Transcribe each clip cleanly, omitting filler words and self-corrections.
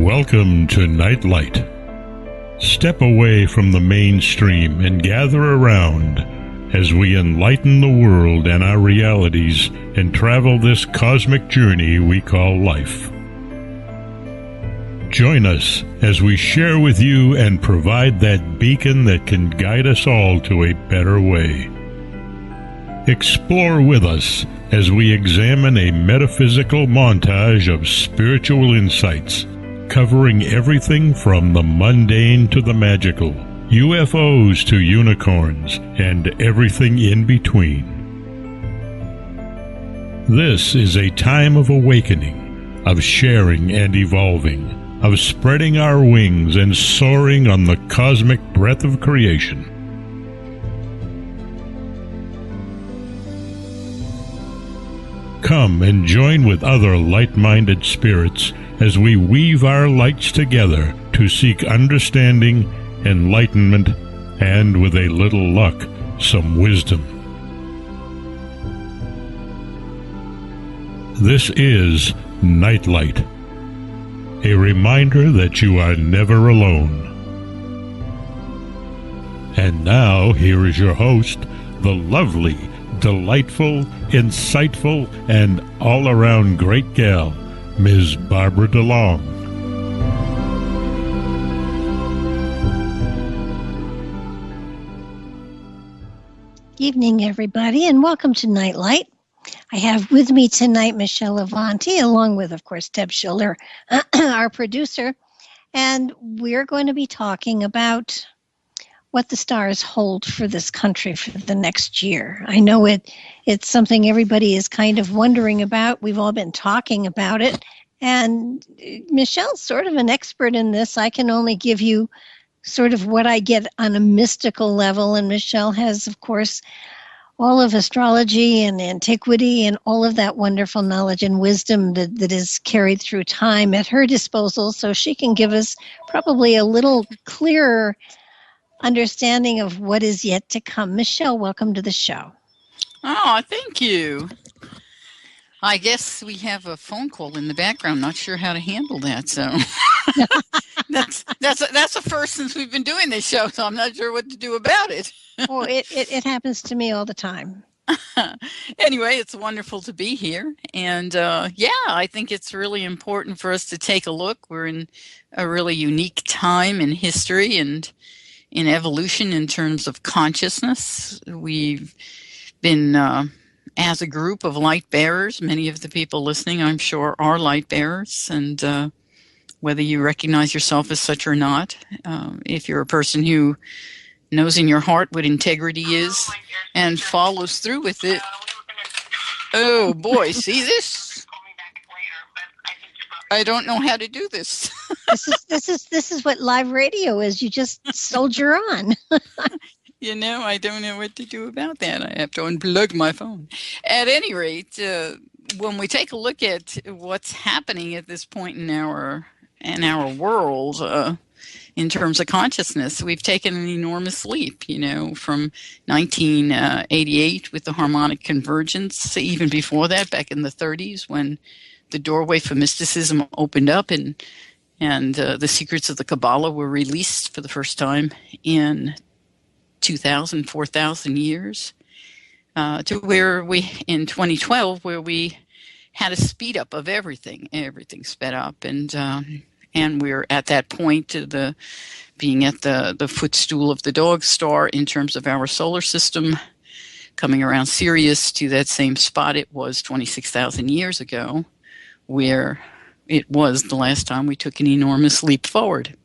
Welcome to Nightlight. Step away from the mainstream and gather around as we enlighten the world and our realities and travel this cosmic journey we call life. Join us as we share with you and provide that beacon that can guide us all to a better way. Explore with us as we examine a metaphysical montage of spiritual insights, covering everything from the mundane to the magical, UFOs to unicorns, and everything in between. This is a time of awakening, of sharing and evolving, of spreading our wings and soaring on the cosmic breath of creation. Come and join with other light-minded spirits as we weave our lights together to seek understanding, enlightenment, and, with a little luck, some wisdom. This is Nightlight, a reminder that you are never alone. And now, here is your host, the lovely, delightful, insightful, and all-around great gal, Ms. Barbara DeLong. Evening, everybody, and welcome to Nightlight. I have with me tonight Michele Avanti, along with, of course, Deb Schiller, our producer, and we're going to be talking about what the stars hold for this country for the next year. I know it's something everybody is kind of wondering about. We've all been talking about it. And Michelle's sort of an expert in this. I can only give you sort of what I get on a mystical level. And Michele has, of course, all of astrology and antiquity and all of that wonderful knowledge and wisdom that is carried through time at her disposal. So she can give us probably a little clearer understanding of what is yet to come. Michele, welcome to the show. Oh, thank you. I guess we have a phone call in the background. Not sure how to handle that, so that's a first since we've been doing this show. So I'm not sure what to do about it. Oh, it happens to me all the time. Anyway, it's wonderful to be here, and I think it's really important for us to take a look. We're in a really unique time in history and in evolution in terms of consciousness. We've been, as a group of light bearers, many of the people listening, I'm sure, are light bearers, and whether you recognize yourself as such or not, if you're a person who knows in your heart what integrity is and follows through with it. Oh boy, see this? I don't know how to do this. This is what live radio is. You just soldier on. You know, I don't know what to do about that. I have to unplug my phone. At any rate, when we take a look at what's happening at this point in our world, in terms of consciousness, we've taken an enormous leap, you know, from 1988 with the harmonic convergence, even before that, back in the 30s, when the doorway for mysticism opened up and the secrets of the Kabbalah were released for the first time in 2,000, 4,000 years, to where we, in 2012, where we had a speed up of everything. Everything sped up, and we're at that point to being at the footstool of the dog star in terms of our solar system, coming around Sirius to that same spot it was 26,000 years ago, where it was the last time we took an enormous leap forward.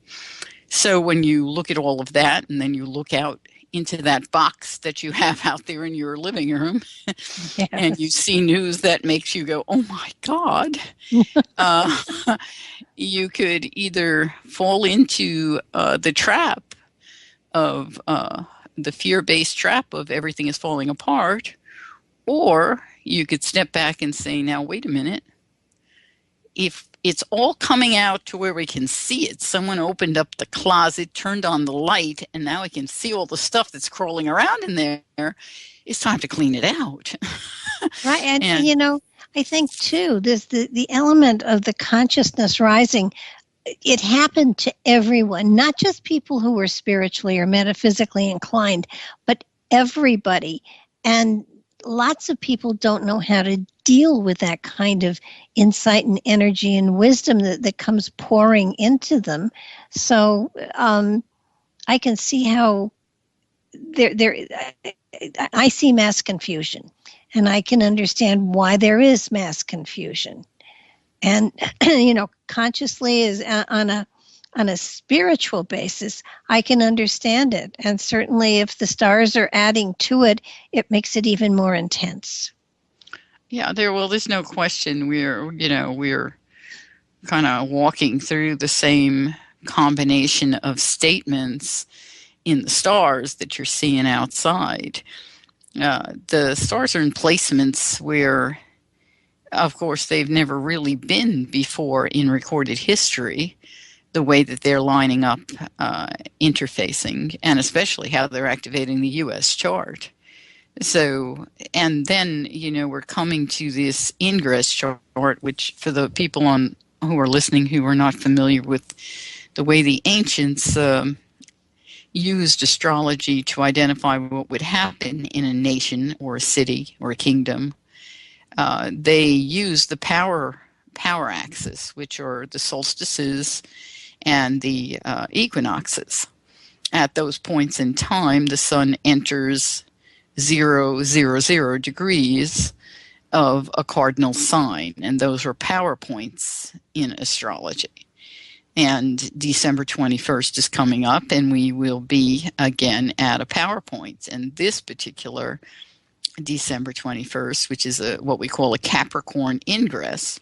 So when you look at all of that, and then you look out into that box that you have out there in your living room, yes, and you see news that makes you go, oh my God, you could either fall into the trap of the fear-based trap of everything is falling apart, or you could step back and say, now, wait a minute. If it's all coming out to where we can see it, someone opened up the closet, turned on the light, and now we can see all the stuff that's crawling around in there, it's time to clean it out. Right, and you know, I think, too, there's the element of the consciousness rising it happened to everyone, not just people who were spiritually or metaphysically inclined, but everybody. And lots of people don't know how to deal with that kind of insight and energy and wisdom that comes pouring into them. So I can see how I see mass confusion, and I can understand why there is mass confusion. And consciously is on a spiritual basis, I can understand it. And certainly if the stars are adding to it, it makes it even more intense. Yeah, there's no question we're kind of walking through the same combination of statements in the stars that you're seeing outside. The stars are in placements where, of course, they've never really been before in recorded history, the way that they're lining up, interfacing, and especially how they're activating the U.S. chart. So, and then, we're coming to this ingress chart, which for the people who are listening who are not familiar with the way the ancients used astrology to identify what would happen in a nation or a city or a kingdom, they use the power axis, which are the solstices and the equinoxes. At those points in time, the sun enters 000 degrees of a cardinal sign, and those are power points in astrology. And December 21st is coming up, and we will be again at a power point. And this particular December 21st, which is what we call a Capricorn ingress,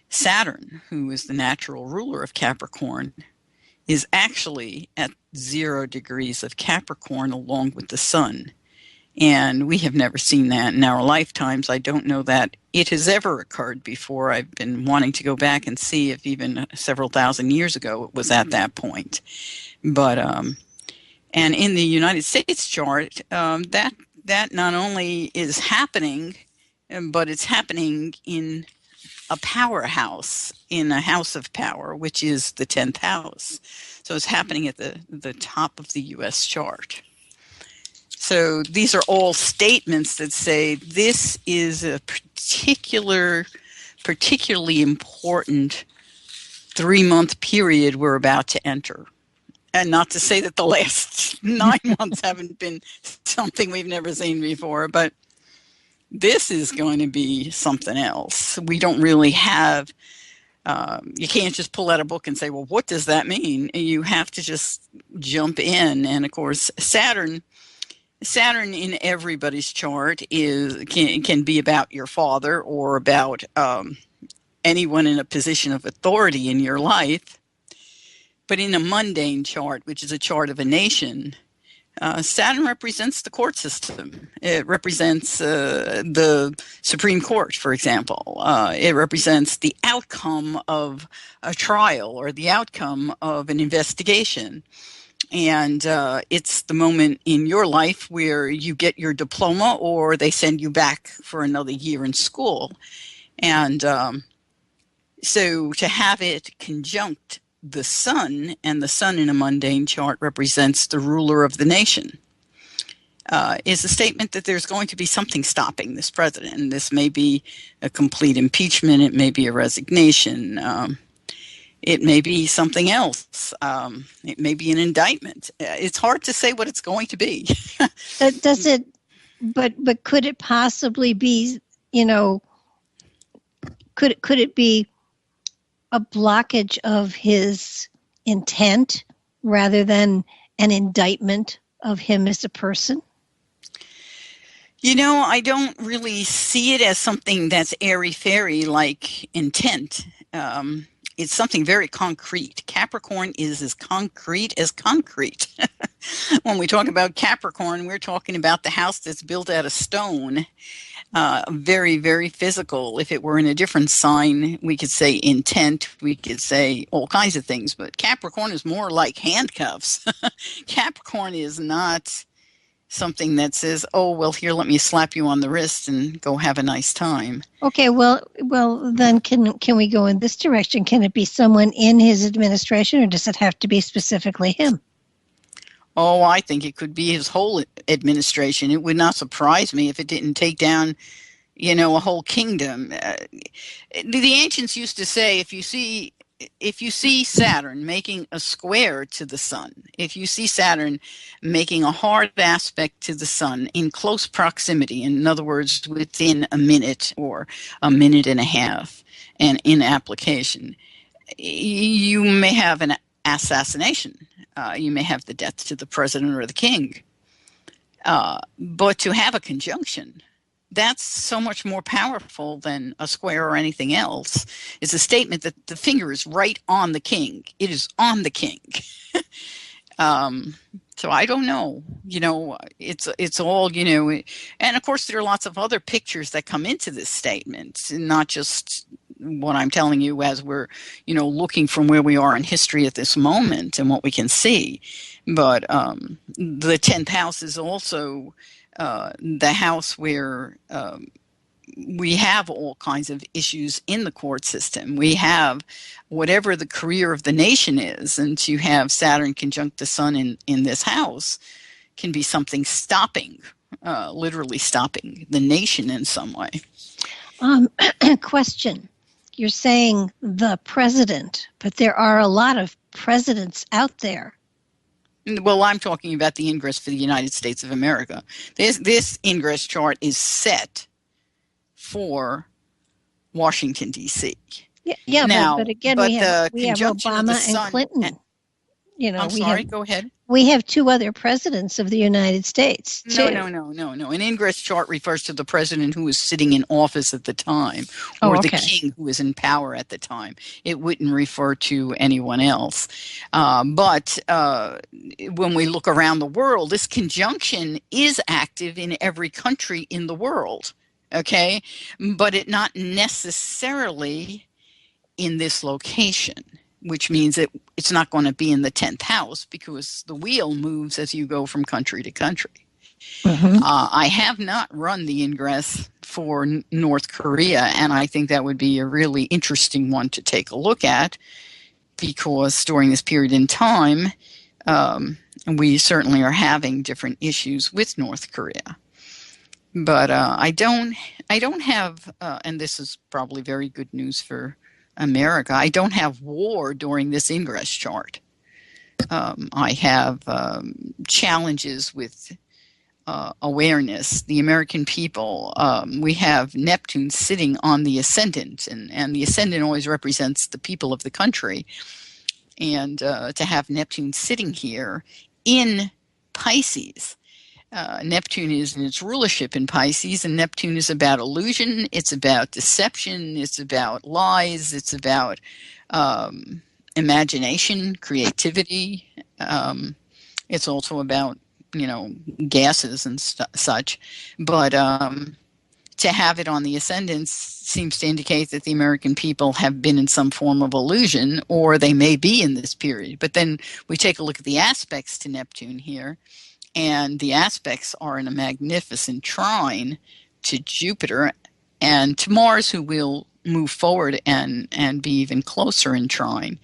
Saturn, who is the natural ruler of Capricorn, is actually at 0 degrees of Capricorn along with the sun. And we have never seen that in our lifetimes. I don't know that it has ever occurred before. I've been wanting to go back and see if even several thousand years ago it was at that point. But and in the United States chart, that not only is happening, but it's happening in a powerhouse, in a house of power, which is the 10th house. So it's happening at the top of the U.S. chart. So these are all statements that say this is a particularly important 3-month period we're about to enter. And not to say that the last 9 months haven't been something we've never seen before, but this is going to be something else. We don't really have, you can't just pull out a book and say, well, what does that mean? You have to just jump in. And of course, Saturn in everybody's chart can be about your father or about anyone in a position of authority in your life. But in a mundane chart, which is a chart of a nation, Saturn represents the court system. It represents the Supreme Court, for example. It represents the outcome of a trial or the outcome of an investigation. And it's the moment in your life where you get your diploma or they send you back for another year in school. And so to have it conjunct the sun, and the sun in a mundane chart represents the ruler of the nation, is a statement that there's going to be something stopping this president. And this may be a complete impeachment. It may be a resignation. It may be something else. It may be an indictment. It's hard to say what it's going to be. Does it? But could it possibly be? Could it be a blockage of his intent rather than an indictment of him as a person? I don't really see it as something that's airy-fairy like intent. It's something very concrete. Capricorn is as concrete as concrete. When we talk about Capricorn, we're talking about the house that's built out of stone. Very, very physical. If it were in a different sign, we could say intent. We could say all kinds of things. But Capricorn is more like handcuffs. Capricorn is not something that says, oh, well, here, let me slap you on the wrist and go have a nice time. Okay, well, then can we go in this direction? Can it be someone in his administration, or does it have to be specifically him? Oh, I think it could be his whole administration. It would not surprise me if it didn't take down, a whole kingdom. The ancients used to say, if you see Saturn making a square to the sun, if you see Saturn making a hard aspect to the sun in close proximity, in other words, within a minute or a minute and a half, and in application, you may have an assassination. You may have the death to the president or the king. But to have a conjunction, that's so much more powerful than a square or anything else. It's a statement that the finger is right on the king. It is on the king. So I don't know. It's all, and of course there are lots of other pictures that come into this statement, not just what I'm telling you as we're, looking from where we are in history at this moment and what we can see. But the 10th house is also the house where we have all kinds of issues in the court system. We have whatever the career of the nation is, and to have Saturn conjunct the sun in this house can be something stopping, literally stopping the nation in some way. Question. You're saying the president, but there are a lot of presidents out there. Well, I'm talking about the ingress for the United States of America. This ingress chart is set for Washington, D.C. Yeah, now, but again, we have Obama and Clinton. I'm sorry, go ahead. We have two other presidents of the United States, too. No. An ingress chart refers to the president who was sitting in office at the time, or the king who was in power at the time. It wouldn't refer to anyone else. But when we look around the world, this conjunction is active in every country in the world, okay? But it not necessarily in this location, which means that it's not going to be in the 10th house because the wheel moves as you go from country to country. Mm-hmm. I have not run the ingress for North Korea, and I think that would be a really interesting one to take a look at because during this period in time, we certainly are having different issues with North Korea. But I don't have, and this is probably very good news for America, I don't have war during this ingress chart. I have challenges with awareness. The American people, we have Neptune sitting on the ascendant, and the ascendant always represents the people of the country. And to have Neptune sitting here in Pisces, Neptune is in its rulership in Pisces, and Neptune is about illusion, it's about deception, it's about lies, it's about imagination, creativity. It's also about, gases and such. But to have it on the ascendant seems to indicate that the American people have been in some form of illusion, or they may be in this period. But then we take a look at the aspects to Neptune here. And the aspects are in a magnificent trine to Jupiter and to Mars, who will move forward and be even closer in trine.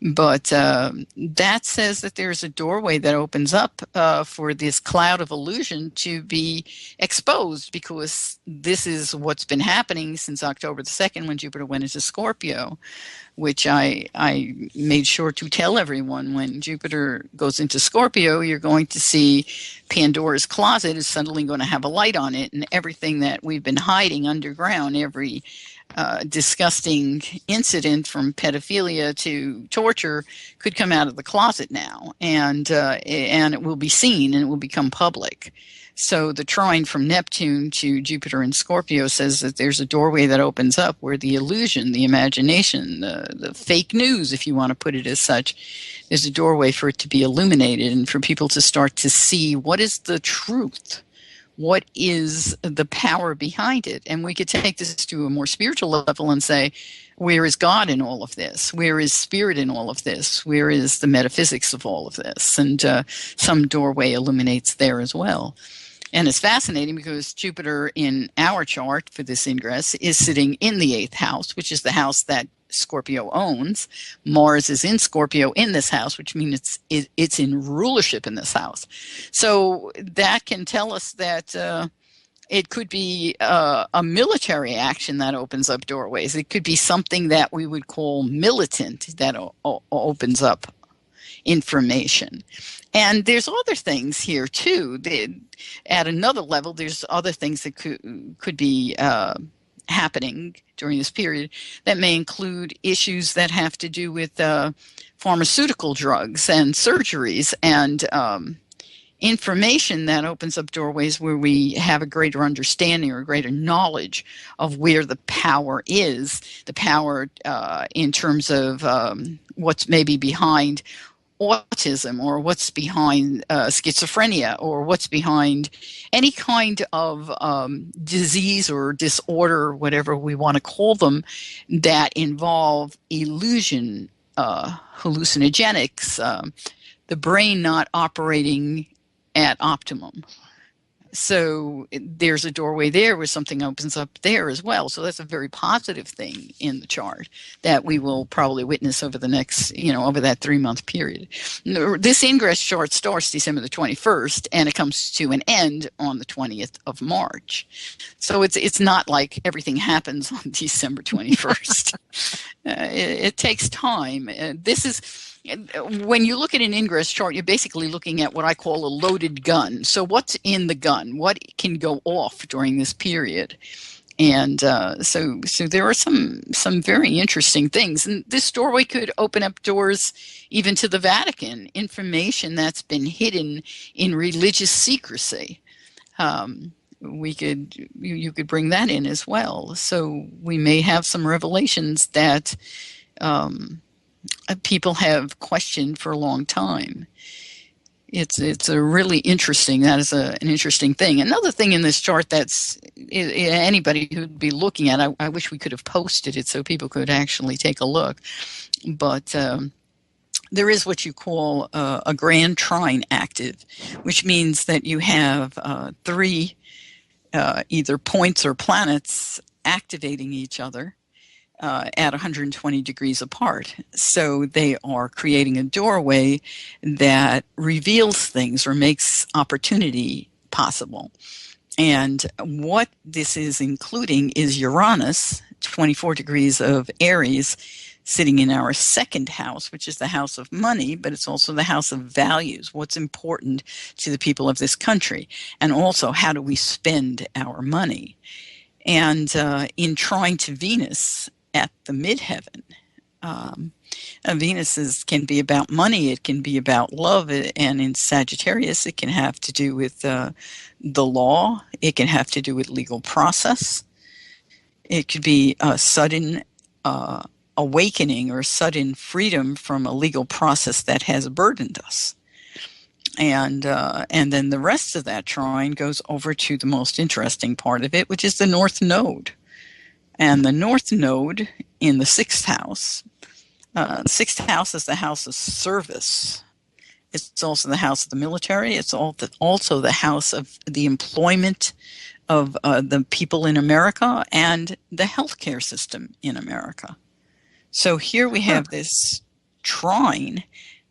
But that says that there's a doorway that opens up for this cloud of illusion to be exposed, because this is what's been happening since October the 2nd when Jupiter went into Scorpio, which I made sure to tell everyone. When Jupiter goes into Scorpio, you're going to see Pandora's closet is suddenly going to have a light on it, and everything that we've been hiding underground, every disgusting incident from pedophilia to torture could come out of the closet now, and it will be seen and it will become public. So the trine from Neptune to Jupiter in Scorpio says that there's a doorway that opens up where the illusion, the imagination, the fake news, if you want to put it as such, there's a doorway for it to be illuminated and for people to start to see what is the truth. what is the power behind it? And we could take this to a more spiritual level and say, where is God in all of this? Where is spirit in all of this? Where is the metaphysics of all of this? And some doorway illuminates there as well. And it's fascinating because Jupiter in our chart for this ingress is sitting in the 8th house, which is the house that Scorpio owns. Mars is in Scorpio in this house, which means it's in rulership in this house. So that can tell us that it could be a military action that opens up doorways. It could be something that we would call militant that opens up information. And there's other things here too. At another level, there's other things that could be happening during this period that may include issues that have to do with pharmaceutical drugs and surgeries and information that opens up doorways where we have a greater understanding or greater knowledge of where the power is, the power in terms of what's maybe behind autism, or what's behind schizophrenia, or what's behind any kind of disease or disorder, whatever we want to call them, that involve illusion, hallucinogenics, the brain not operating at optimum. So there's a doorway there where something opens up there as well. So that's a very positive thing in the chart that we will probably witness over the next, over that 3-month period. This ingress chart starts December the 21st, and it comes to an end on the 20th of March. So it's not like everything happens on December 21st. It takes time. This is... When you look at an ingress chart, you're basically looking at what I call a loaded gun. So what's in the gun? What can go off during this period? And so there are some very interesting things. And this doorway could open up doors even to the Vatican, information that's been hidden in religious secrecy. You could bring that in as well. So we may have some revelations that people have questioned for a long time. It's a really interesting, that is an interesting thing. Another thing in this chart that's anybody who'd be looking at, I wish we could have posted it so people could actually take a look, but there is what you call a grand trine active, which means that you have 3 either points or planets activating each other at 120 degrees apart. So they are creating a doorway that reveals things or makes opportunity possible. And what this is including is Uranus, 24 degrees of Aries, sitting in our 2nd house, which is the house of money, but it's also the house of values, what's important to the people of this country, and also how do we spend our money. And in trine to Venus, at the midheaven. Venus can be about money, it can be about love, and in Sagittarius it can have to do with the law, it can have to do with legal process, it could be a sudden awakening or sudden freedom from a legal process that has burdened us. And then the rest of that trine goes over to the most interesting part of it, which is the North Node. And the North Node in the 6th house, the 6th house is the house of service. It's also the house of the military. It's also the house of the employment of the people in America and the healthcare system in America. So here we have this trine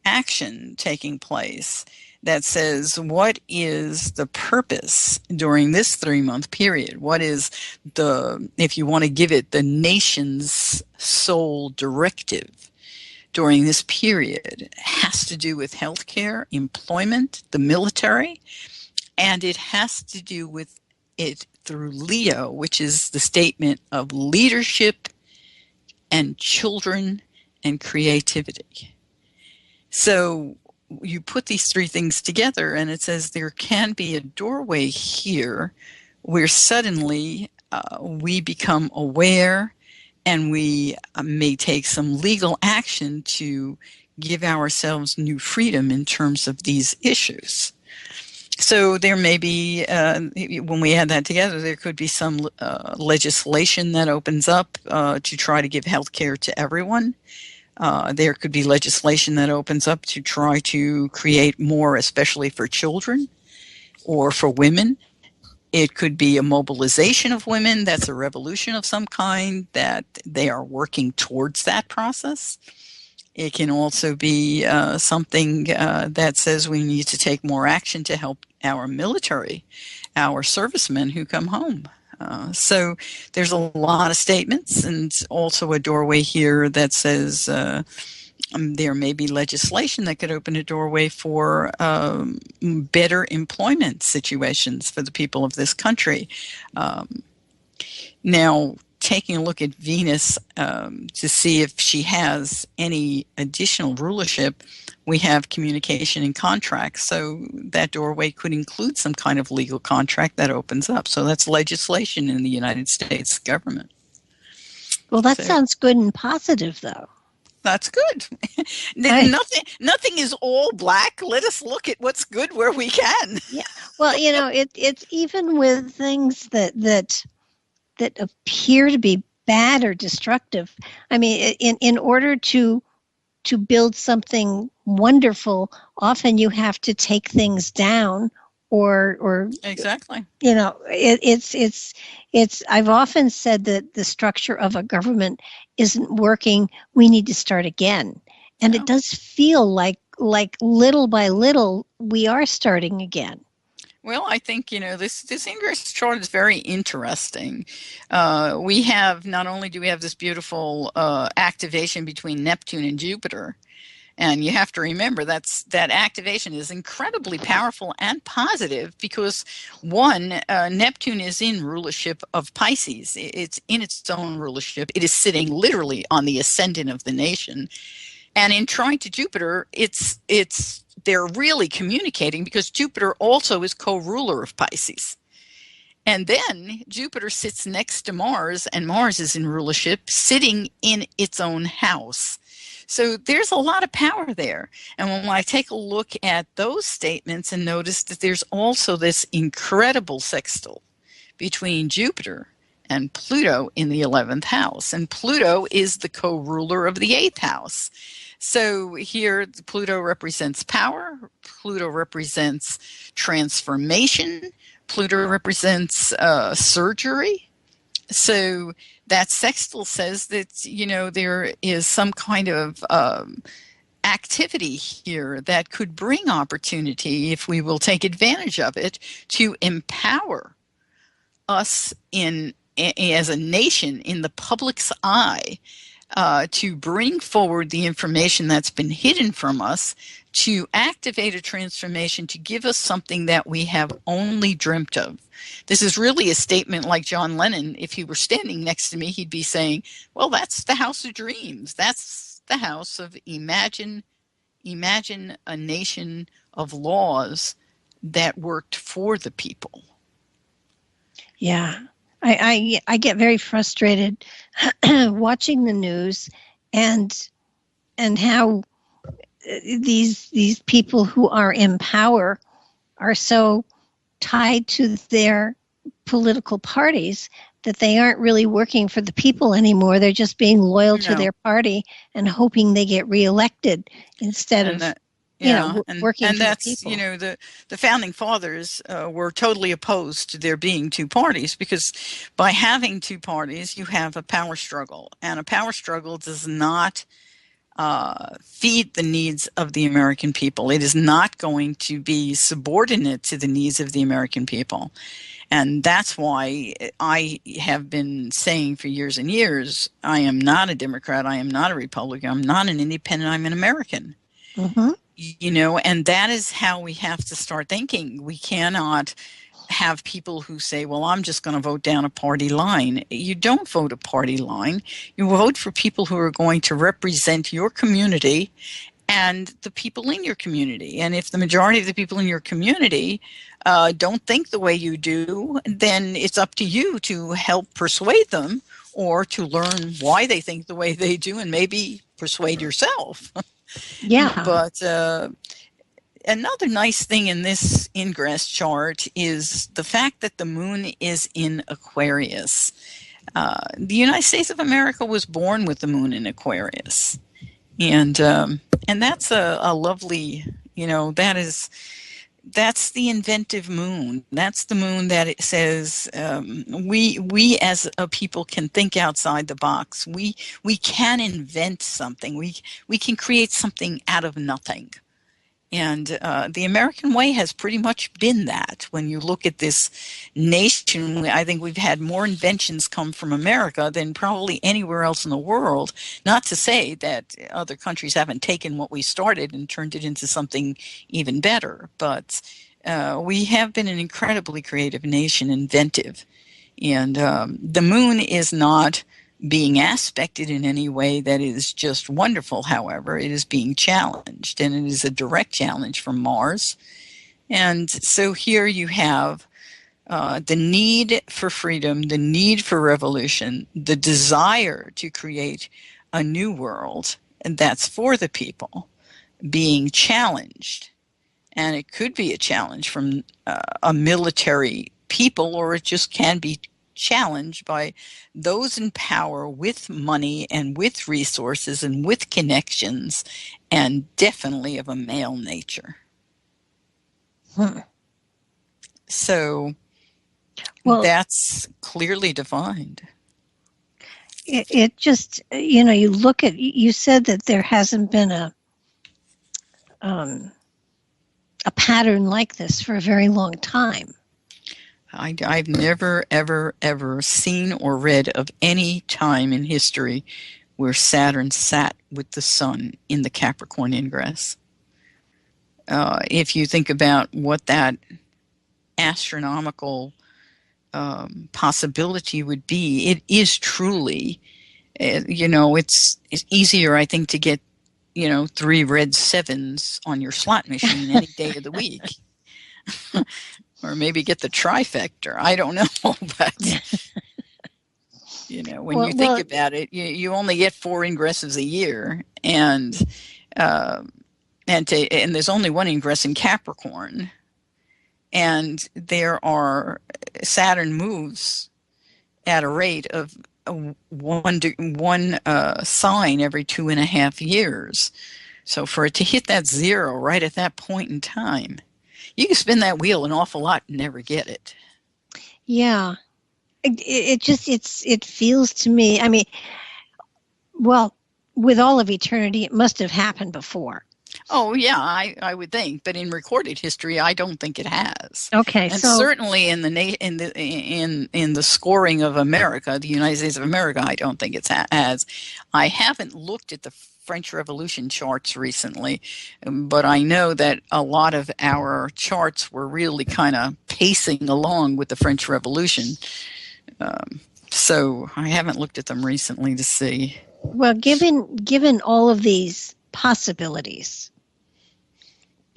action taking place that says, what is the purpose during this 3-month period? What is if you want to give it, the nation's sole directive during this period? It has to do with healthcare, employment, the military, and it has to do with it through Leo, which is the statement of leadership and children and creativity. So you put these 3 things together and it says there can be a doorway here where suddenly we become aware and we may take some legal action to give ourselves new freedom in terms of these issues. So there may be, when we add that together, there could be some legislation that opens up to try to give health care to everyone. There could be legislation that opens up to try to create more, especially for children or for women. It could be a mobilization of women. That's a revolution of some kind, that they are working towards that process. It can also be something that says we need to take more action to help our military, our servicemen who come home. So there's a lot of statements, and also a doorway here that says there may be legislation that could open a doorway for better employment situations for the people of this country. Now, taking a look at Venus to see if she has any additional rulership, we have communication and contracts. So that doorway could include some kind of legal contract that opens up. So that's legislation in the United States government. Well, that sounds good and positive, though. That's good. Nothing is all black. Let us look at what's good where we can. Yeah. Well, it's even with things that appear to be bad or destructive. I mean, in order to build something wonderful, often you have to take things down, or exactly. It's I've often said that the structure of a government isn't working. We need to start again. And it does feel like little by little we are starting again. Well, I think, this ingress chart is very interesting. We have, not only do we have this beautiful activation between Neptune and Jupiter, and you have to remember that activation is incredibly powerful and positive because, one, Neptune is in rulership of Pisces. It's in its own rulership. It is sitting literally on the ascendant of the nation. And in trine to Jupiter, they're really communicating because Jupiter also is co-ruler of Pisces. And then Jupiter sits next to Mars, and Mars is in rulership, sitting in its own house. So there's a lot of power there. And when I take a look at those statements and notice that there's also this incredible sextile between Jupiter and Pluto in the 11th house. And Pluto is the co-ruler of the 8th house. So here Pluto represents power, Pluto represents transformation, Pluto represents surgery. So that sextile says that, there is some kind of activity here that could bring opportunity, if we will take advantage of it, to empower us as a nation in the public's eye, to bring forward the information that's been hidden from us, to activate a transformation, to give us something that we have only dreamt of. This is really a statement like John Lennon. If he were standing next to me, he'd be saying, well, that's the house of dreams. That's the house of imagine a nation of laws that worked for the people. Yeah. I get very frustrated watching the news and how these people who are in power are so tied to their political parties that they aren't really working for the people anymore. They're just being loyal to their party and hoping they get reelected instead of working for the people. The founding fathers were totally opposed to there being two parties, because by having two parties, you have a power struggle, and a power struggle does not feed the needs of the American people. It is not going to be subordinate to the needs of the American people. And that's why I have been saying for years and years, I am not a Democrat, I am not a Republican, I'm not an independent, I'm an American. Mm-hmm. And that is how we have to start thinking. We cannot have people who say, well, I'm just going to vote down a party line. You don't vote a party line. You vote for people who are going to represent your community and the people in your community. And if the majority of the people in your community don't think the way you do, then it's up to you to help persuade them, or to learn why they think the way they do and maybe persuade yourself. Yeah. But another nice thing in this ingress chart is the fact that the moon is in Aquarius. The United States of America was born with the moon in Aquarius, and that's a lovely, that's the inventive moon. That's the moon that it says we as a people can think outside the box. We can invent something. We can create something out of nothing. And the American way has pretty much been that. When you look at this nation, I think we've had more inventions come from America than probably anywhere else in the world. Not to say that other countries haven't taken what we started and turned it into something even better, but we have been an incredibly creative nation, inventive. And the moon is not being aspected in any way that is just wonderful. However, it is being challenged, and it is a direct challenge from Mars. And so here you have the need for freedom, the need for revolution, the desire to create a new world, and that's for the people, being challenged. And it could be a challenge from a military people, or it just can be challenged by those in power with money and with resources and with connections, and definitely of a male nature. So that's clearly defined. It just, you look at, you said that there hasn't been a pattern like this for a very long time. I've never, ever, ever seen or read of any time in history where Saturn sat with the sun in the Capricorn ingress. If you think about what that astronomical possibility would be, it is truly, it's easier, I think, to get, 3 red 7s on your slot machine any day of the week. Or maybe get the trifecta. I don't know, but when you think about it, you only get 4 ingresses a year, and there's only 1 ingress in Capricorn, and Saturn moves at a rate of one sign every 2.5 years. So for it to hit that 0 right at that point in time, you can spin that wheel an awful lot and never get it. Yeah. It feels to me, with all of eternity, it must have happened before. Oh, yeah, I would think, but in recorded history, I don't think it has. Okay, and certainly in the scoring of America, the United States of America, I don't think it has. I haven't looked at the French Revolution charts recently, but I know that a lot of our charts were really kind of pacing along with the French Revolution. So I haven't looked at them recently to see. Well, given all of these possibilities,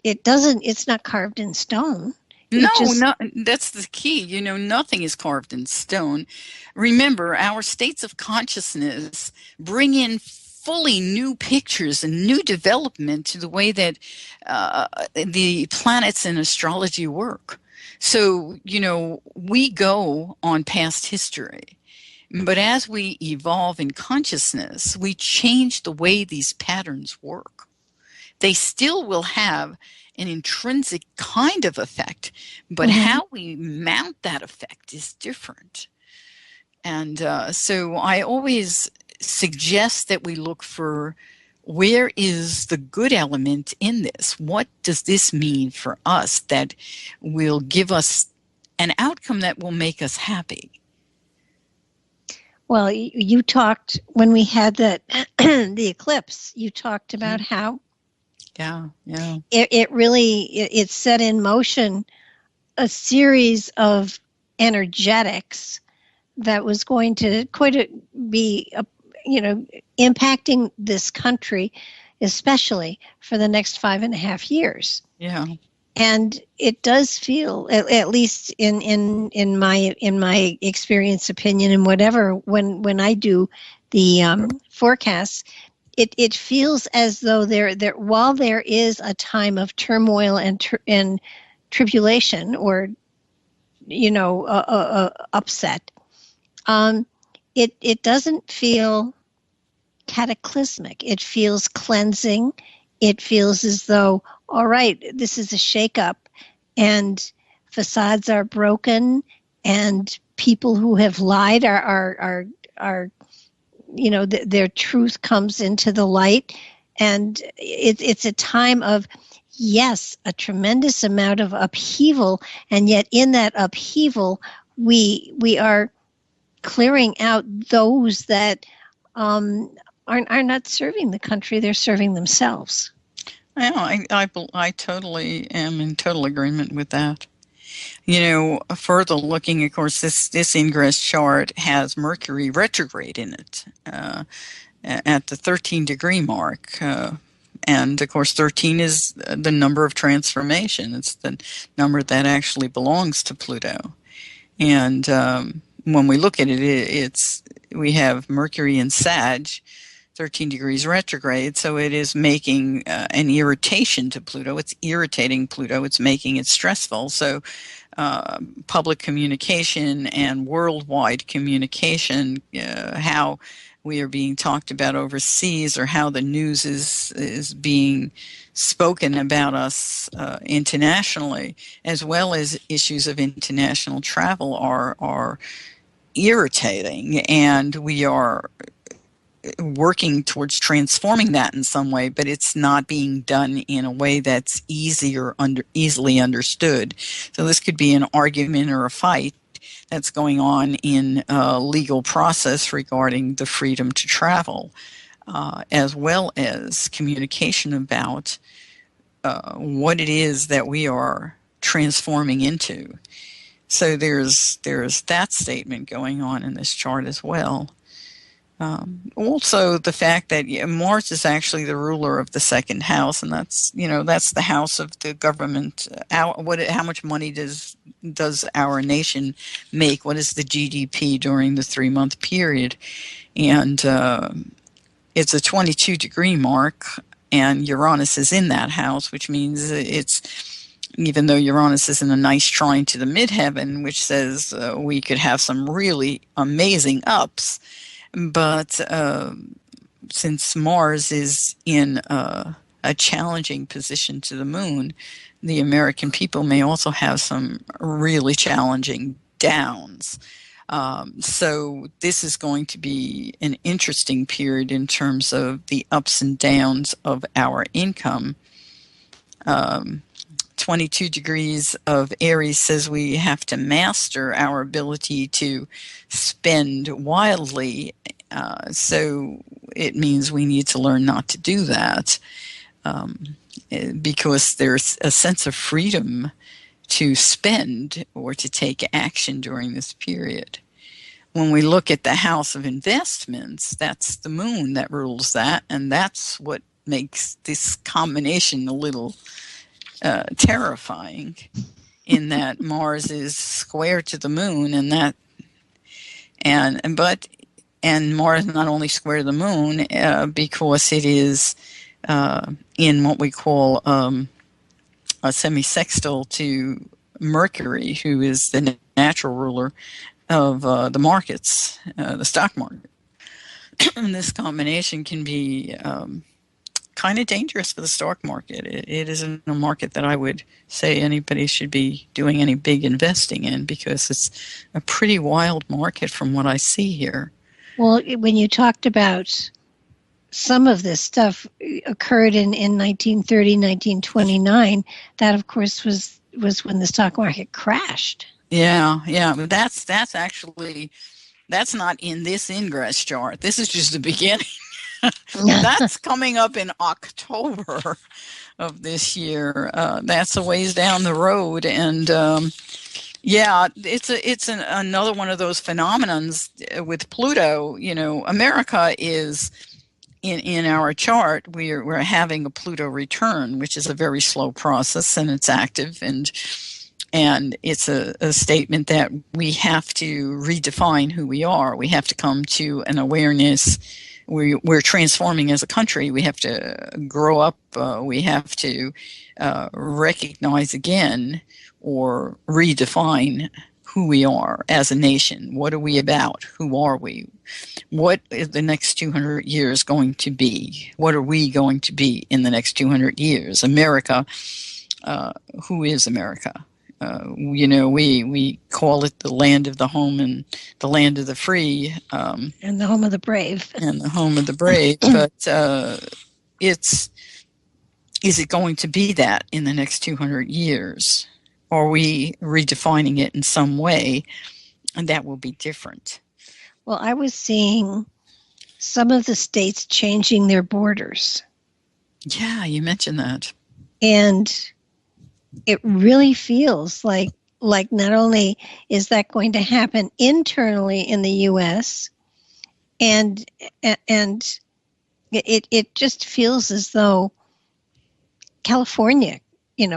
it's not carved in stone. No, that's the key. Nothing is carved in stone. Remember, our states of consciousness bring in fully new pictures and new development to the way that the planets in astrology work. So, we go on past history, but as we evolve in consciousness, we change the way these patterns work. They still will have an intrinsic kind of effect, but how we mount that effect is different. And so I always suggest that we look for, where is the good element in this? What does this mean for us that will give us an outcome that will make us happy? Well, you talked, when we had the eclipse, you talked about how it really set in motion a series of energetics that was going to be impacting this country, especially for the next 5.5 years. Yeah. And it does feel, at least in my experience, opinion, and whatever, when I do the forecasts, it feels as though while there is a time of turmoil and tribulation, or upset, it doesn't feel cataclysmic. It feels cleansing. It feels as though, all right, this is a shakeup, and facades are broken, and people who have lied are their truth comes into the light, and it's a time of, yes, a tremendous amount of upheaval, and yet in that upheaval, we are clearing out those that are not serving the country; they're serving themselves. I totally am in total agreement with that. Further looking, of course, this ingress chart has Mercury retrograde in it at the 13-degree mark. And, of course, 13 is the number of transformation. It's the number that actually belongs to Pluto. And when we look at it, we have Mercury in Sag, 13 degrees retrograde, so it is making an irritation to Pluto. It's irritating Pluto. It's making it stressful. So public communication and worldwide communication, how we are being talked about overseas, or how the news is being spoken about us internationally, as well as issues of international travel are irritating, and we are working towards transforming that in some way, but it's not being done in a way that's easily understood. So this could be an argument or a fight that's going on in a legal process regarding the freedom to travel, as well as communication about what it is that we are transforming into. So there's that statement going on in this chart as well. Also, the fact that Mars is actually the ruler of the second house, and that's the house of the government. How much money does our nation make? What is the GDP during the 3-month period? And it's a 22-degree mark, and Uranus is in that house, which means even though Uranus is in a nice trine to the midheaven, which says we could have some really amazing ups. But since Mars is in a challenging position to the moon, the American people may also have some really challenging downs. So this is going to be an interesting period in terms of the ups and downs of our income. 22 degrees of Aries says we have to master our ability to spend wildly. So it means we need to learn not to do that, because there's a sense of freedom to spend or to take action during this period. When we look at the house of investments, that's the moon that rules that, and that's what makes this combination a little terrifying, in that Mars is square to the moon, and Mars not only square to the moon because it is in what we call a semisextile to Mercury, who is the natural ruler of the markets, the stock market. And this combination can be kind of dangerous for the stock market. It isn't a market that I would say anybody should be doing any big investing in, because it's a pretty wild market from what I see here. Well, when you talked about some of this stuff occurred in 1930, 1929, that of course was when the stock market crashed. Yeah. But that's not in this ingress chart. This is just the beginning. That's coming up in October of this year. That's a ways down the road, and it's another one of those phenomenons with Pluto. America is in our chart. We're having a Pluto return, which is a very slow process, and it's active, and it's a statement that we have to redefine who we are. We have to come to an awareness we're transforming as a country. We have to grow up. We have to recognize again or redefine who we are as a nation. What are we about? Who are we? What is the next 200 years going to be? What are we going to be in the next 200 years? America, who is America? We call it the land of the home and the land of the free. And the home of the brave. And the home of the brave. But is it going to be that in the next 200 years? Are we redefining it in some way? And that will be different. Well, I was seeing some of the states changing their borders. Yeah, you mentioned that. And it really feels like not only is that going to happen internally in the U.S., and it just feels as though California,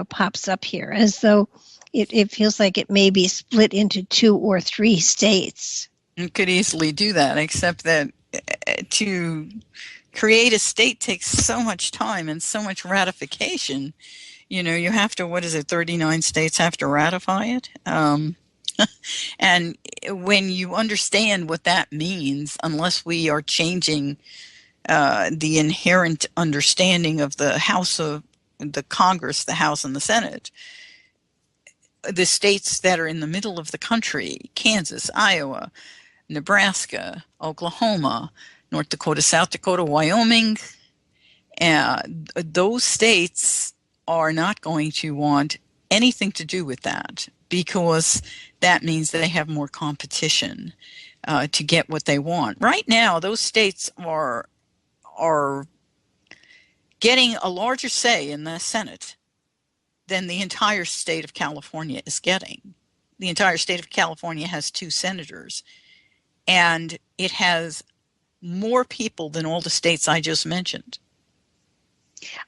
pops up here, as though it feels like it may be split into 2 or 3 states. You could easily do that, except that to create a state takes so much time and so much ratification. You have to, 39 states have to ratify it? And when you understand what that means, unless we are changing the inherent understanding of the Congress, the House, and the Senate, the states that are in the middle of the country, Kansas, Iowa, Nebraska, Oklahoma, North Dakota, South Dakota, Wyoming, those states are not going to want anything to do with that, because that means that they have more competition to get what they want. Right now, those states are getting a larger say in the Senate than the entire state of California is getting. The entire state of California has 2 senators, and it has more people than all the states I just mentioned.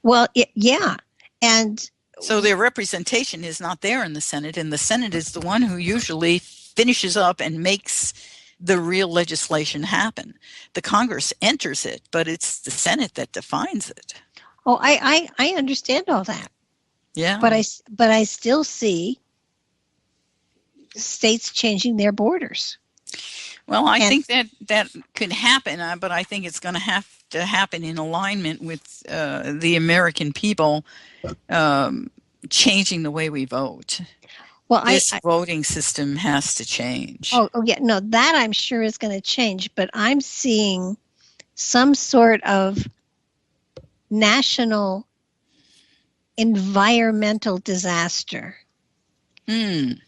Well, yeah. And so their representation is not there in the Senate, and the Senate is the one who usually finishes up and makes the real legislation happen. The Congress enters it, but it's the Senate that defines it. Oh, I understand all that. Yeah. But I still see states changing their borders. Well, I think that could happen, but I think it's going to have to happen in alignment with the American people changing the way we vote. Well, this voting system has to change. Oh, yeah. No, that I'm sure is going to change, but I'm seeing some sort of national environmental disaster that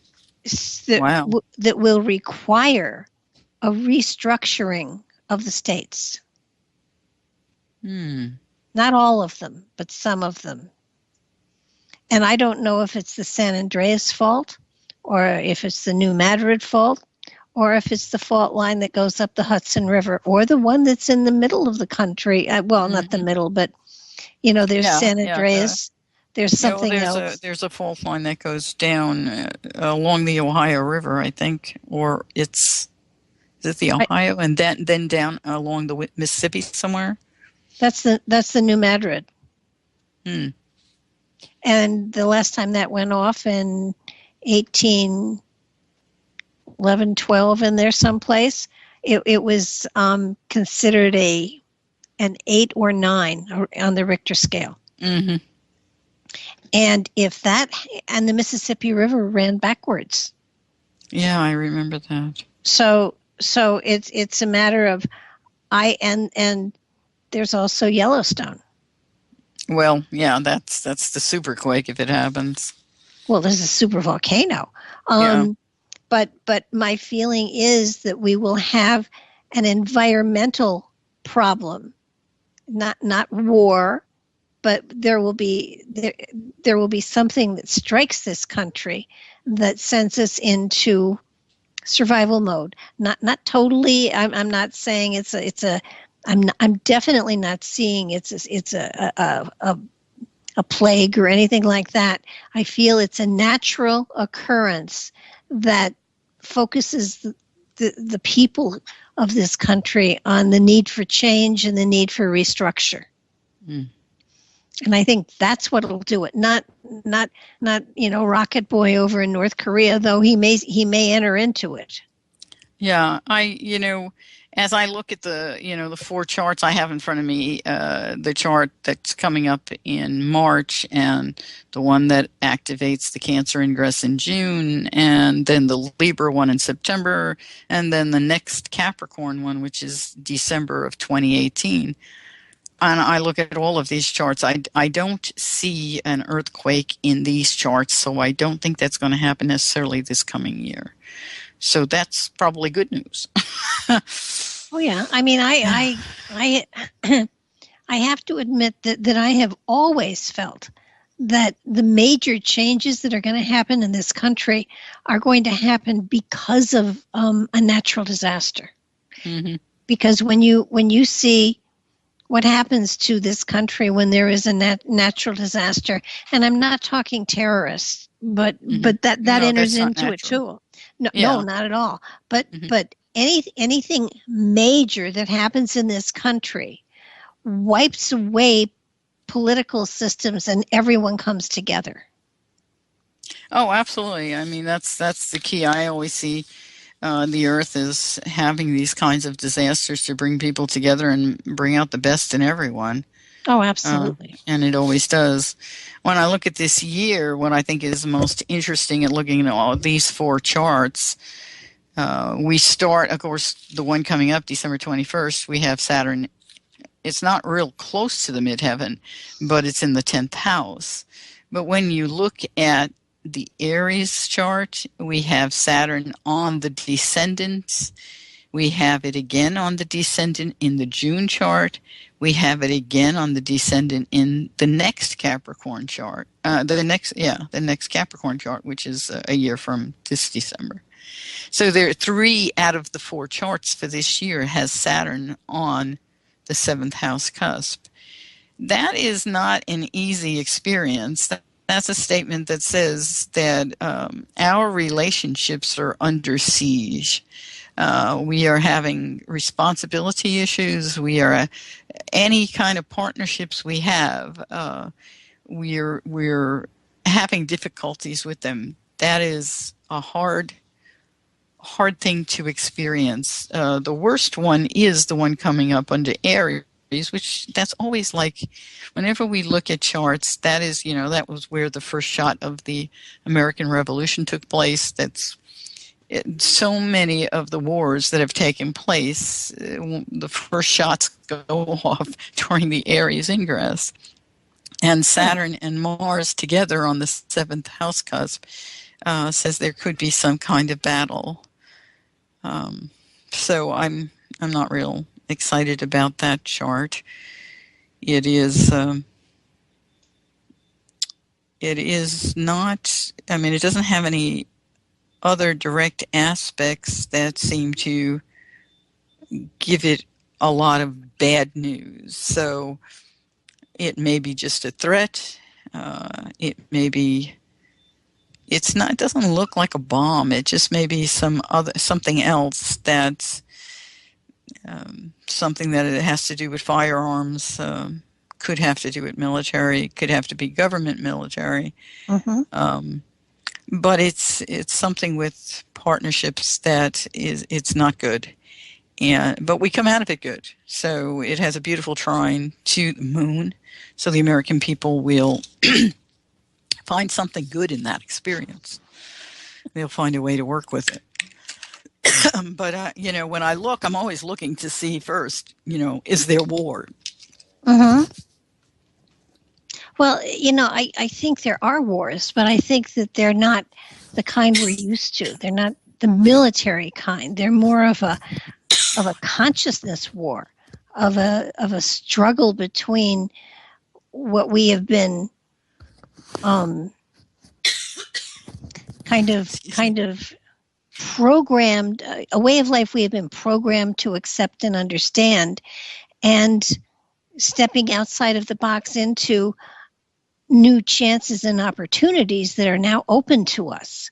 will require a restructuring of the states. Not all of them, but some of them. And I don't know if it's the San Andreas fault, or if it's the New Madrid fault, or if it's the fault line that goes up the Hudson River, or the one that's in the middle of the country. Not the middle, but, there's San Andreas. There's something else. There's a fault line that goes down along the Ohio River, I think, or is it the Ohio, and then down along the Mississippi somewhere? That's the New Madrid. And the last time that went off in 1811, 12 in there someplace, it was considered an 8 or 9 on the Richter scale. Mm-hmm. And and the Mississippi River ran backwards. Yeah, I remember that. So it's a matter of and there's also Yellowstone. Well, yeah, that's the superquake if it happens. Well, there's a super volcano. But my feeling is that we will have an environmental problem, not war, but there will be something that strikes this country that sends us into survival mode. Not totally. I'm not saying I'm definitely not seeing it's a plague or anything like that. I feel it's a natural occurrence that focuses the people of this country on the need for change and the need for restructure. Mm. And I think that's what'll do it. Not Rocket Boy over in North Korea, though he may enter into it. Yeah, as I look at the 4 charts I have in front of me, the chart that's coming up in March and the one that activates the Cancer ingress in June, and then the Libra one in September, and then the next Capricorn one, which is December of 2018. And I look at all of these charts. I don't see an earthquake in these charts, so I don't think that's going to happen necessarily this coming year. So that's probably good news. Oh yeah, I mean, I have to admit that I have always felt that the major changes that are going to happen in this country are going to happen because of a natural disaster. Mm-hmm. Because when you see what happens to this country when there is a natural disaster, and I'm not talking terrorists, but that enters into it too. No, not at all. But anything major that happens in this country wipes away political systems, and everyone comes together. Oh, absolutely. I mean, that's the key. I always see the Earth is having these kinds of disasters to bring people together and bring out the best in everyone. Oh, absolutely. And it always does. When I look at this year, what I think is most interesting at looking at all of these 4 charts, we start, of course, the one coming up, December 21st, we have Saturn. It's not real close to the midheaven, but it's in the 10th house. But when you look at the Aries chart, we have Saturn on the descendant. We have it again on the descendant in the June chart. We have it again on the descendant in the next Capricorn chart. The next Capricorn chart, which is a year from this December. So there are 3 out of the 4 charts for this year has Saturn on the 7th house cusp. That is not an easy experience. That's a statement that says that our relationships are under siege. We are having responsibility issues. We are any kind of partnerships we have. We're having difficulties with them. That is a hard thing to experience. The worst one is the one coming up under Aries, which that's always like, whenever we look at charts, that is, that was where the first shot of the American Revolution took place. So many of the wars that have taken place, the first shots go off during the Aries ingress. And Saturn and Mars together on the 7th house cusp says there could be some kind of battle. So I'm not real excited about that chart. It is not, I mean, it doesn't have any other direct aspects that seem to give it a lot of bad news. So it may be just a threat. It may be, it doesn't look like a bomb. It just may be something else that's something that it has to do with firearms, could have to do with military, could have to be government military. Mm-hmm. But it's something with partnerships that it's not good. But we come out of it good. So it has a beautiful trine to the moon. So the American people will find something good in that experience. They'll find a way to work with it. But, when I look, I'm always looking to see first, is there war? Mm-hmm. Well, I think there are wars, but I think that they're not the kind we're used to. They're not the military kind. They're more of a consciousness war, of a struggle between what we have been kind of programmed, a way of life we have been programmed to accept and understand, and stepping outside of the box into new chances and opportunities that are now open to us.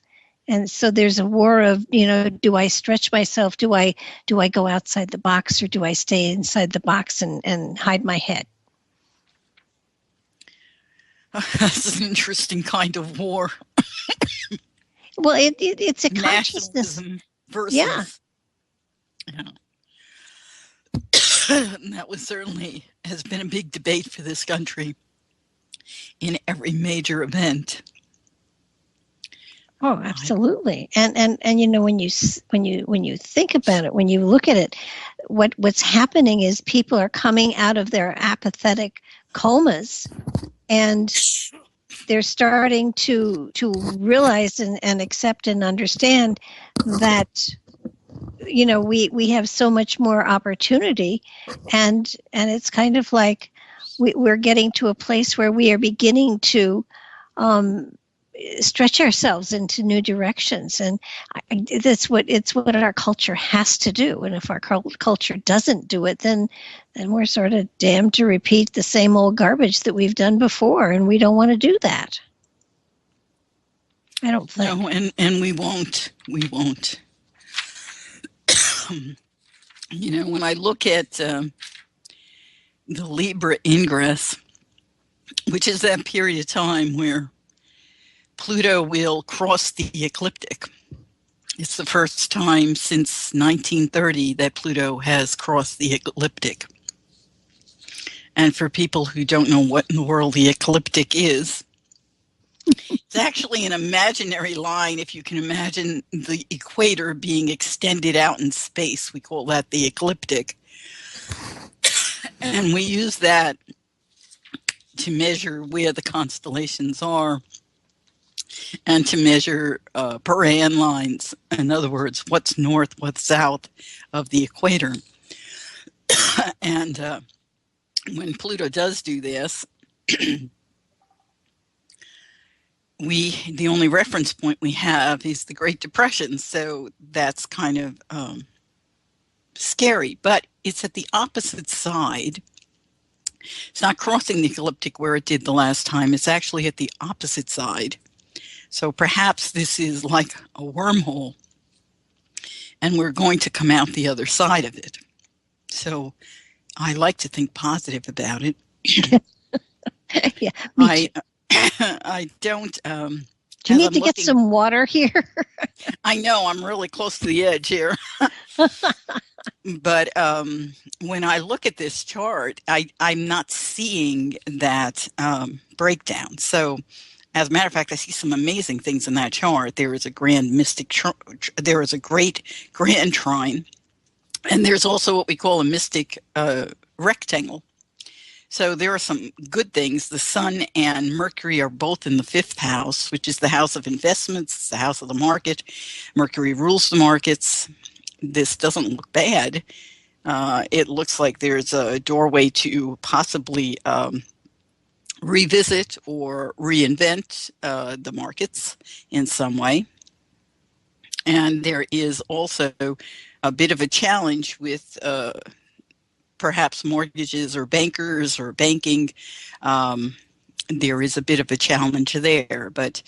And so there's a war of, do I stretch myself? Do I go outside the box, or do I stay inside the box and hide my head? That's an interesting kind of war. Well, it's a consciousness. Nationalism versus. Yeah. And that has been a big debate for this country in every major event. Oh, absolutely. And when you think about it, when you look at it, what's happening is people are coming out of their apathetic comas, and they're starting to realize and accept and understand that we have so much more opportunity, and it's kind of like we're getting to a place where we are beginning to stretch ourselves into new directions, and it's what our culture has to do. And if our culture doesn't do it, then we're sort of damned to repeat the same old garbage that we've done before, and we don't want to do that. I don't think. No, and we won't. When I look at the Libra ingress, which is that period of time where Pluto will cross the ecliptic. It's the first time since 1930 that Pluto has crossed the ecliptic. And for people who don't know what in the world the ecliptic is, it's actually an imaginary line. If you can imagine the equator being extended out in space, we call that the ecliptic. And we use that to measure where the constellations are and to measure Parian lines. In other words, what's north, what's south of the equator. And when Pluto does do this, the only reference point we have is the Great Depression, so that's kind of scary. But it's at the opposite side. It's not crossing the ecliptic where it did the last time. It's actually at the opposite side. So perhaps this is like a wormhole, and we're going to come out the other side of it. So I like to think positive about it. Yeah, I don't. Do you need to get some water here? I know, I'm really close to the edge here. But when I look at this chart, I'm not seeing that breakdown. So, as a matter of fact, I see some amazing things in that chart. There is a grand mystic, there is a great grand trine, and there's also what we call a mystic rectangle. So there are some good things. The Sun and Mercury are both in the 5th house, which is the house of investments, it's the house of the market. Mercury rules the markets. This doesn't look bad. It looks like there's a doorway to possibly revisit or reinvent the markets in some way. And there is also a bit of a challenge with perhaps mortgages or bankers or banking. There is a bit of a challenge there, but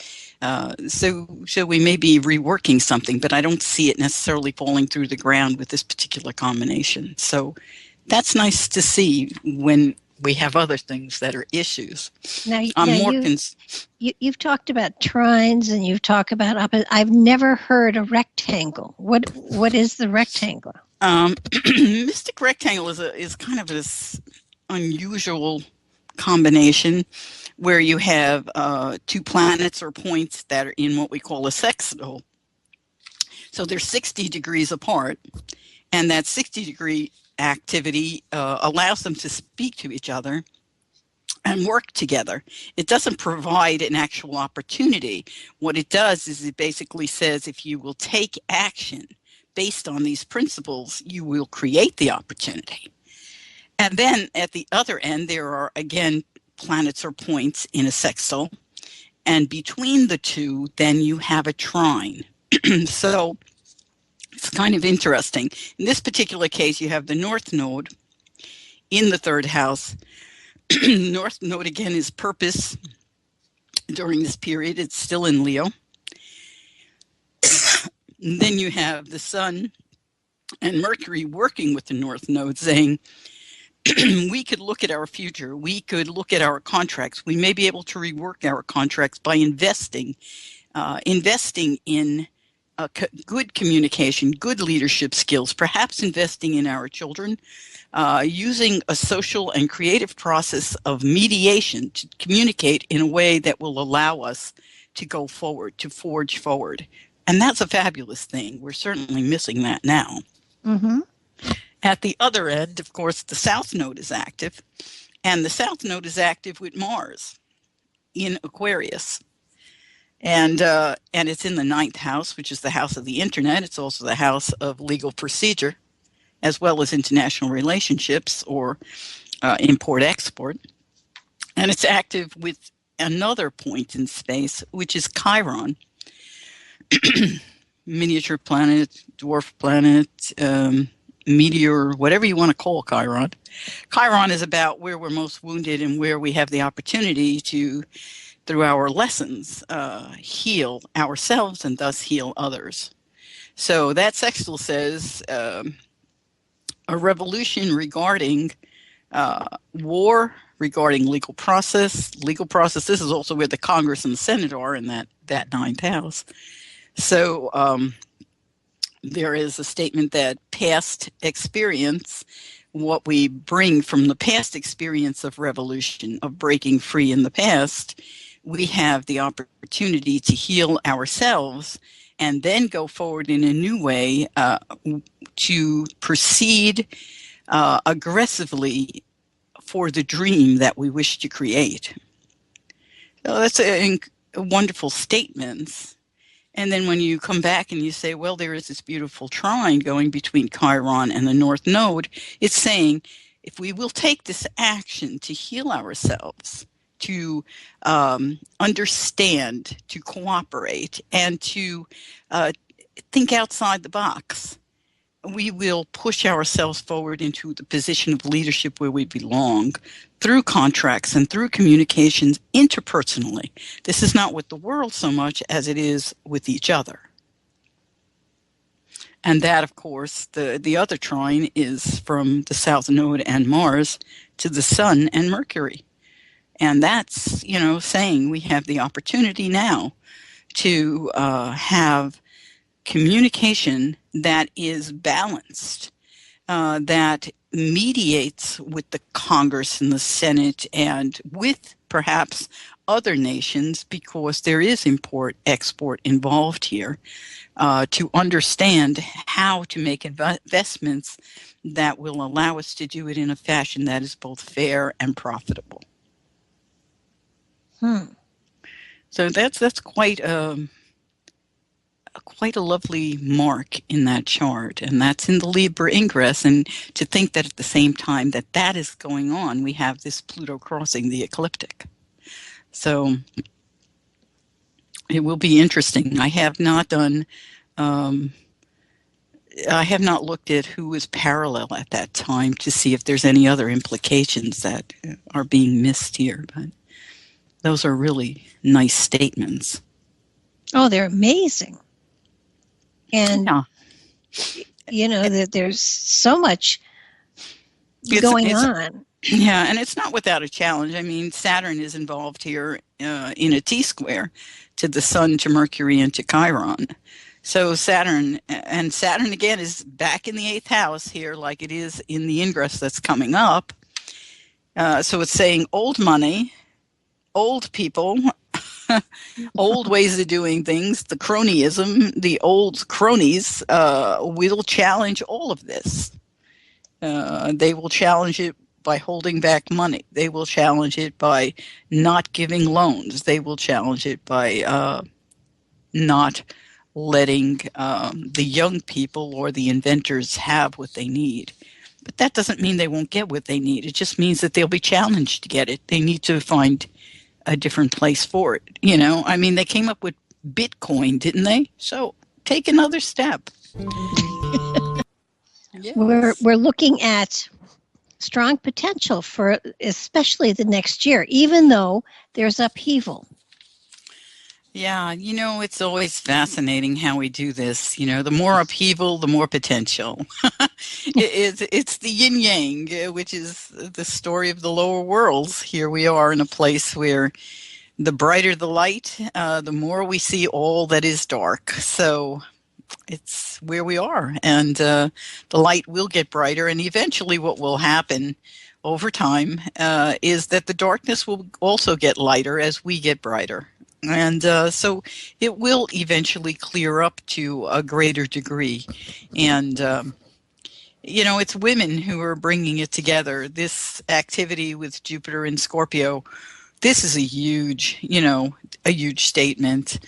so we may be reworking something, but I don't see it necessarily falling through the ground with this particular combination. So that's nice to see when we have other things that are issues. Now you've talked about trines and you've talked about I've never heard a rectangle. What is the rectangle? Mystic rectangle is kind of this unusual combination where you have 2 planets or points that are in what we call a sextile. So they're 60 degrees apart, and that 60-degree activity allows them to speak to each other and work together. It doesn't provide an actual opportunity. What it does is it basically says if you will take action based on these principles, you will create the opportunity. And then at the other end, there are, again, planets or points in a sextile. And between the two, then you have a trine. So it's kind of interesting. In this particular case, you have the North Node in the 3rd house. North Node, again, is purpose during this period. It's still in Leo. And then you have the Sun and Mercury working with the North Node, saying, we could look at our future. We could look at our contracts. We may be able to rework our contracts by investing in good communication, good leadership skills, perhaps investing in our children, using a social and creative process of mediation to communicate in a way that will allow us to go forward, to forge forward. And that's a fabulous thing. We're certainly missing that now. Mm-hmm. At the other end, of course, the South Node is active, and the South Node is active with Mars in Aquarius. And it's in the 9th house, which is the house of the internet. It's also the house of legal procedure, as well as international relationships or import-export. And it's active with another point in space, which is Chiron. Miniature planet, dwarf planet, meteor, whatever you want to call Chiron. Chiron is about where we're most wounded and where we have the opportunity to, through our lessons, heal ourselves and thus heal others. So that sextile says a revolution regarding war, regarding legal process. Legal process, this is also where the Congress and the Senate are in that 9th house. So there is a statement that past experience, what we bring from the past experience of revolution, of breaking free in the past, we have the opportunity to heal ourselves and then go forward in a new way to proceed aggressively for the dream that we wish to create. So that's a wonderful statements. And then when you come back and you say, well, there is this beautiful trine going between Chiron and the North Node, it's saying, if we will take this action to heal ourselves, to understand, to cooperate, and to think outside the box, we will push ourselves forward into the position of leadership where we belong through contracts and through communications interpersonally. This is not with the world so much as it is with each other. And that, of course, the other trine is from the South Node and Mars to the Sun and Mercury. And that's, saying we have the opportunity now to have communication that is balanced, that mediates with the Congress and the Senate and with perhaps other nations, because there is import-export involved here, to understand how to make investments that will allow us to do it in a fashion that is both fair and profitable. So that's quite a lovely mark in that chart, and that's in the Libra ingress. And to think that at the same time that is going on, we have this Pluto crossing the ecliptic. So it will be interesting. I have not done. I have not looked at who was parallel at that time to see if there's any other implications that are being missed here. But those are really nice statements. Oh, they're amazing. And, that there's so much going on. Yeah, and it's not without a challenge. I mean, Saturn is involved here in a T-square to the Sun, to Mercury, and to Chiron. So Saturn again is back in the 8th house here, like it is in the ingress that's coming up. So it's saying old money, old people, old ways of doing things, the cronyism, the old cronies will challenge all of this. They will challenge it by holding back money. They will challenge it by not giving loans. They will challenge it by not letting the young people or the inventors have what they need. But that doesn't mean they won't get what they need. It just means that they'll be challenged to get it. They need to find a different place for it. I mean, they came up with Bitcoin, didn't they? So take another step. Yes. We're looking at strong potential for especially the next year, even though there's upheaval. Yeah, it's always fascinating how we do this. The more upheaval, the more potential. It's the yin yang, which is the story of the lower worlds. Here we are in a place where the brighter the light, the more we see all that is dark. So it's where we are, and the light will get brighter, and eventually what will happen over time is that the darkness will also get lighter as we get brighter, and so it will eventually clear up to a greater degree. And it's women who are bringing it together. This activity with Jupiter in Scorpio, this is a huge statement.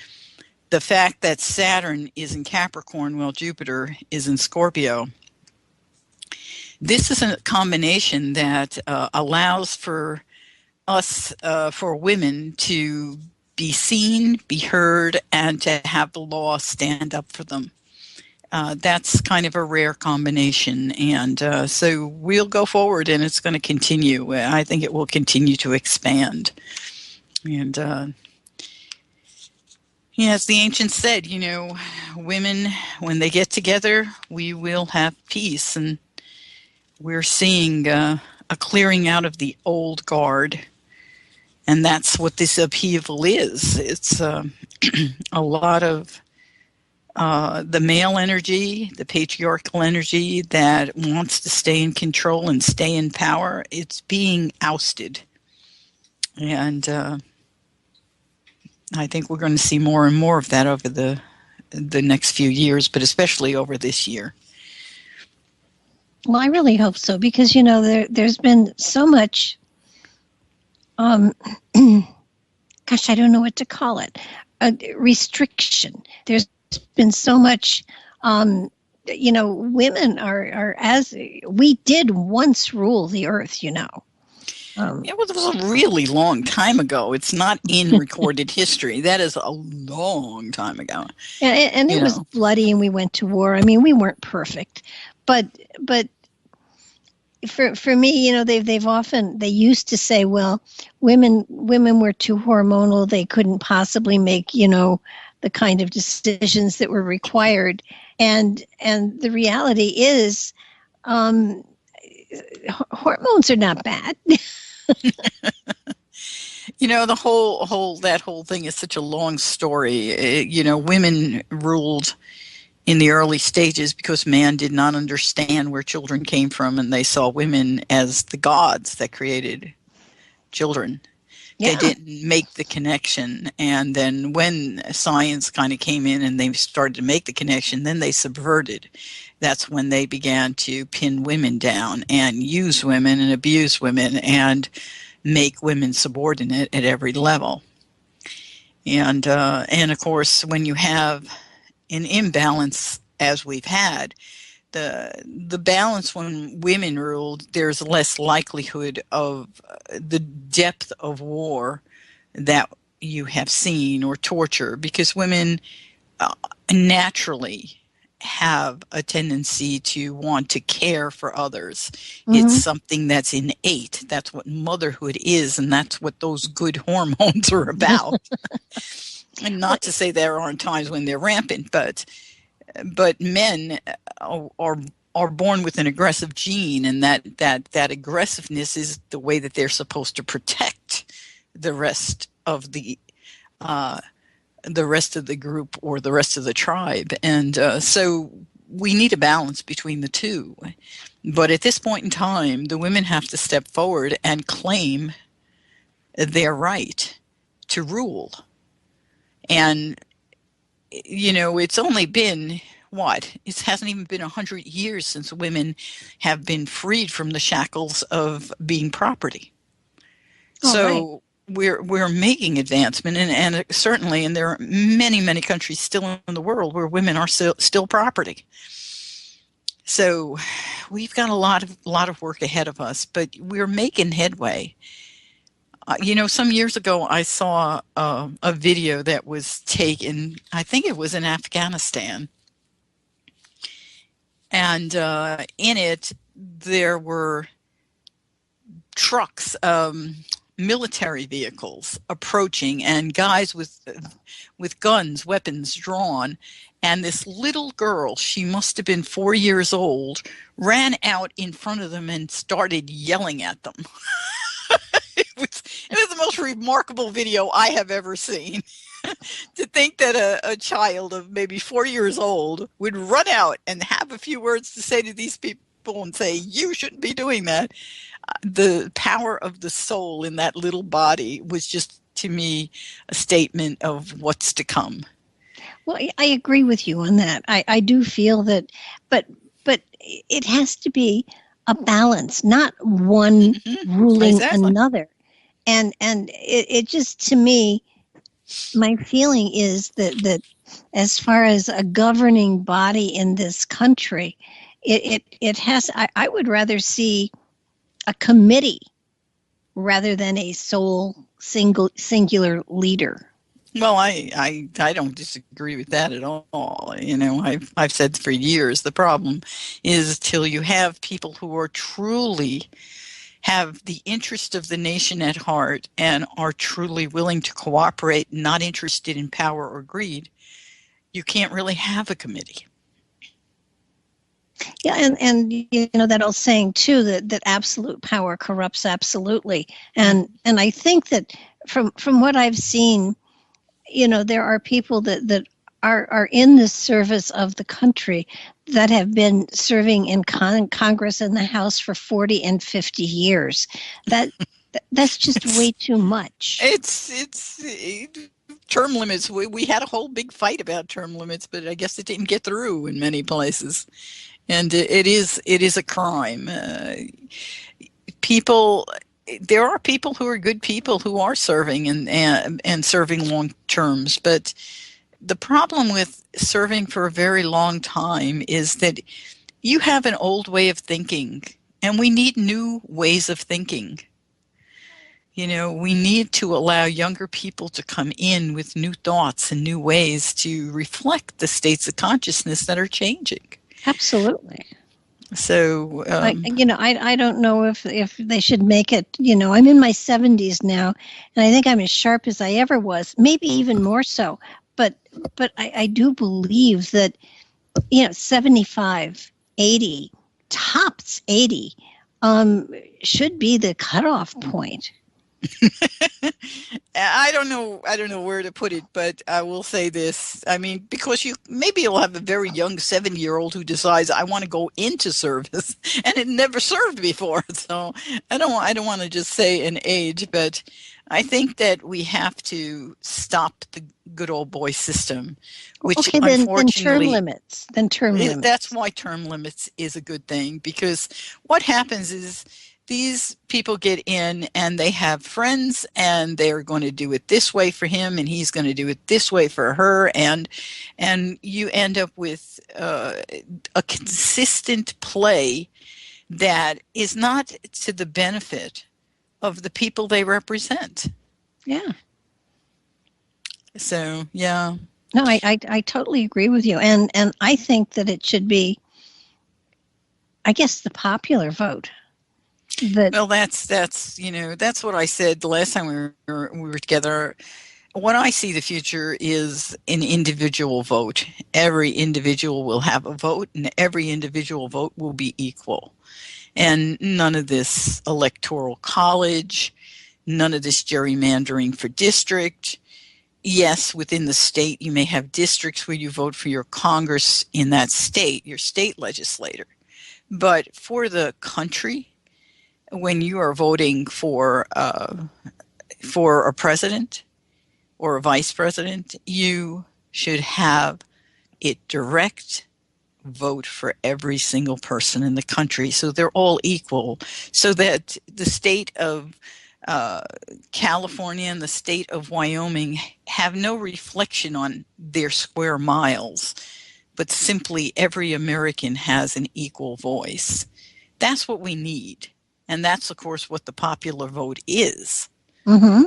The fact that Saturn is in Capricorn while Jupiter is in Scorpio, this is a combination that allows for us, for women, to be seen, be heard, and to have the law stand up for them. That's kind of a rare combination, and so we'll go forward, and it's going to continue. I think it will continue to expand. And as the ancients said, women, when they get together, we will have peace. And we're seeing a clearing out of the old guard. And that's what this upheaval is. It's a lot of the male energy, the patriarchal energy that wants to stay in control and stay in power. It's being ousted. And I think we're going to see more and more of that over the next few years, but especially over this year. Well, I really hope so, because, there's been so much, gosh, I don't know what to call it, restriction. There's been so much, women are, as we did once rule the earth, It was a really long time ago. It's not in recorded history. That is a long time ago. And it was bloody, and we went to war. I mean, we weren't perfect, but for me, they used to say, well, women were too hormonal. They couldn't possibly make, the kind of decisions that were required. And the reality is, hormones are not bad. That whole thing is such a long story. Women ruled in the early stages because man did not understand where children came from, and they saw women as the gods that created children. Yeah. They didn't make the connection. And then when science kind of came in and they started to make the connection, then they subverted. That's when they began to pin women down and use women and abuse women and make women subordinate at every level. And of course, when you have an imbalance, as we've had, the balance when women ruled, there's less likelihood of the depth of war that you have seen, or torture, because women naturally have a tendency to want to care for others. Mm-hmm. It's something that's innate. That's what motherhood is, and that's what those good hormones are about. And not to say there aren't times when they're rampant, but men are born with an aggressive gene, and that aggressiveness is the way that they're supposed to protect the rest of the group or the rest of the tribe. And so we need a balance between the two. But at this point in time, the women have to step forward and claim their right to rule. And, it's only been, it hasn't even been 100 years since women have been freed from the shackles of being property. Oh, so right. We're making advancement, and certainly, and there are many, many countries still in the world where women are still property. So we've got a lot of work ahead of us, but we're making headway. Some years ago, I saw a video that was taken, I think it was in Afghanistan. And in it, there were trucks, military vehicles approaching and guys with guns, weapons drawn. And this little girl, she must have been 4 years old, ran out in front of them and started yelling at them. It was the most remarkable video I have ever seen. To think that a child of maybe 4 years old would run out and have a few words to say to these people and say, you shouldn't be doing that. The power of the soul in that little body was just, to me, a statement of what's to come. Well, I agree with you on that. I do feel that, but it has to be a balance, not one ruling another. And it just, to me, my feeling is that as far as a governing body in this country, it has, I would rather see a committee rather than a sole singular leader. Well, I don't disagree with that at all. You know, I've said for years, the problem is till you have people who are truly have the interest of the nation at heart and are truly willing to cooperate, not interested in power or greed, you can't really have a committee. Yeah, and you know that old saying too, that absolute power corrupts absolutely. And I think that from what I've seen, you know, there are people that are in the service of the country that have been serving in Congress and the House for 40 and 50 years. That's just way too much. It's term limits. We had a whole big fight about term limits, but I guess it didn't get through in many places. And it is a crime. There are people who are good people who are serving and serving long terms, but the problem with serving for a very long time is that you have an old way of thinking, and we need new ways of thinking. You know, we need to allow younger people to come in with new thoughts and new ways to reflect the states of consciousness that are changing. Absolutely. So, you know, I don't know if they should make it, you know, I'm in my 70s now, and I think I'm as sharp as I ever was, maybe even more so. But I do believe that, you know, 75, 80, tops 80 should be the cutoff point. I don't know where to put it, but I will say this. I mean, because you'll have a very young 7-year-old who decides I want to go into service and it never served before. So I don't want to just say an age, but I think that we have to stop the good old boy system, which unfortunately then term limits. That's why term limits is a good thing, because what happens is these people get in and they have friends and they're going to do it this way for him and he's going to do it this way for her, and you end up with a consistent play that is not to the benefit of the people they represent. Yeah. So, yeah. No, I totally agree with you. And I think that it should be, I guess, the popular vote. Well, that's you know, that's what I said the last time we were together. What I see the future is an individual vote. Every individual will have a vote, and every individual vote will be equal. And none of this electoral college, none of this gerrymandering for district. Yes, within the state, you may have districts where you vote for your Congress in that state, your state legislator. But for the country, when you are voting for a president or a vice president, you should have it direct vote for every single person in the country, so they're all equal, so that the state of California and the state of Wyoming have no reflection on their square miles, but simply every American has an equal voice. That's what we need. And that's, of course, what the popular vote is. Mm-hmm.